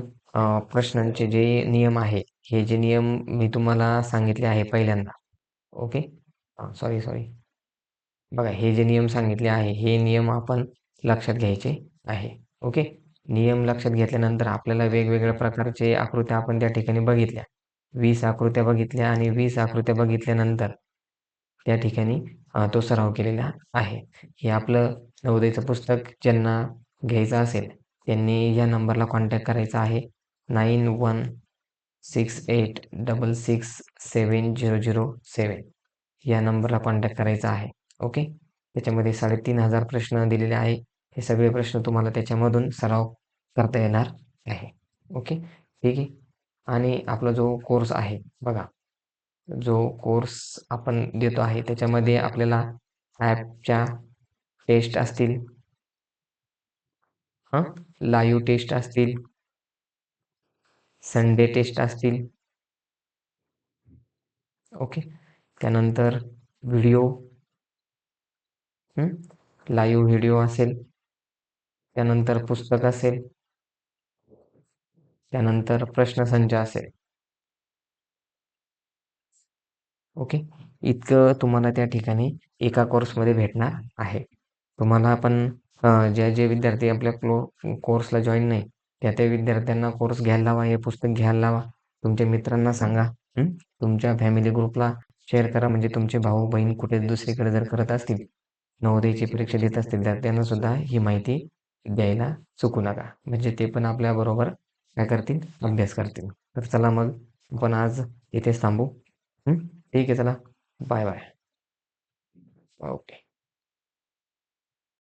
प्रश्नांचे जे नियम आहे हे जे नियम मी तुम्हाला सांगितले आहे पहिल्यांदा. ओके. सॉरी. बघा हे जे नियम सांगितले आहे हे नियम आपण लक्षात घ्यायचे आहे. ओके. नियम लक्षात घेतल्यानंतर आपल्याला वेगवेगळ्या प्रकारचे आकृत्या आपण त्या ठिकाणी बघितल्या. 20 आकृत्या बघितल्या आणि 20 आकृत्या बघितल्यानंतर त्या ठिकाणी तो सराव केलेला आहे. हे आपलं नवोदयचं पुस्तक ज्यांना घ्यायचा असेल त्यांनी या नंबरला कॉन्टॅक्ट करायचा आहे 9168667007 या नंबरला कॉन्टॅक्ट करायचा आहे. ओके. त्याच्यामध्ये 3500 प्रश्न दिलेले आहे. हे सगळे प्रश्न तुम्हाला त्याच्यामधून सराव करता येणार आहे. ओके. ठीक आहे. आणि आपला जो कोर्स आहे बघा, जो कोर्स आपण देतो आहे त्याच्यामध्ये आपल्याला ॲपच्या टेस्ट असतील, लाईव्ह टेस्ट असतील, संडे टेस्ट असतील. ओके. त्यानंतर व्हिडिओ, लाईव्ह व्हिडिओ असेल, त्यानंतर पुस्तक असेल, त्यानंतर प्रश्नसंच असेल. ओके. इतकं तुम्हाला त्या ठिकाणी एका कोर्समध्ये भेटणार आहे. तुम्हाला पण जे जे विद्यार्थी आपल्या कोर्सला जॉईन नाही त्या विद्यार्थ्यांना कोर्स घ्यायला लावा, हे पुस्तक घ्यायला लावा. तुमच्या मित्रांना सांगा, तुमच्या फॅमिली ग्रुपला शेअर करा. म्हणजे तुमचे भाऊ बहीण कुठे दुसरीकडे जर करत असतील, नवोदयची परीक्षा देत असतील, तर त्यांना सुद्धा ही माहिती द्यायला चुकू नका. म्हणजे ते पण आपल्याबरोबर काय करतील, अभ्यास करतील. तर चला मग आपण आज इथेच थांबू. ठीक आहे, चला बाय बाय. ओके.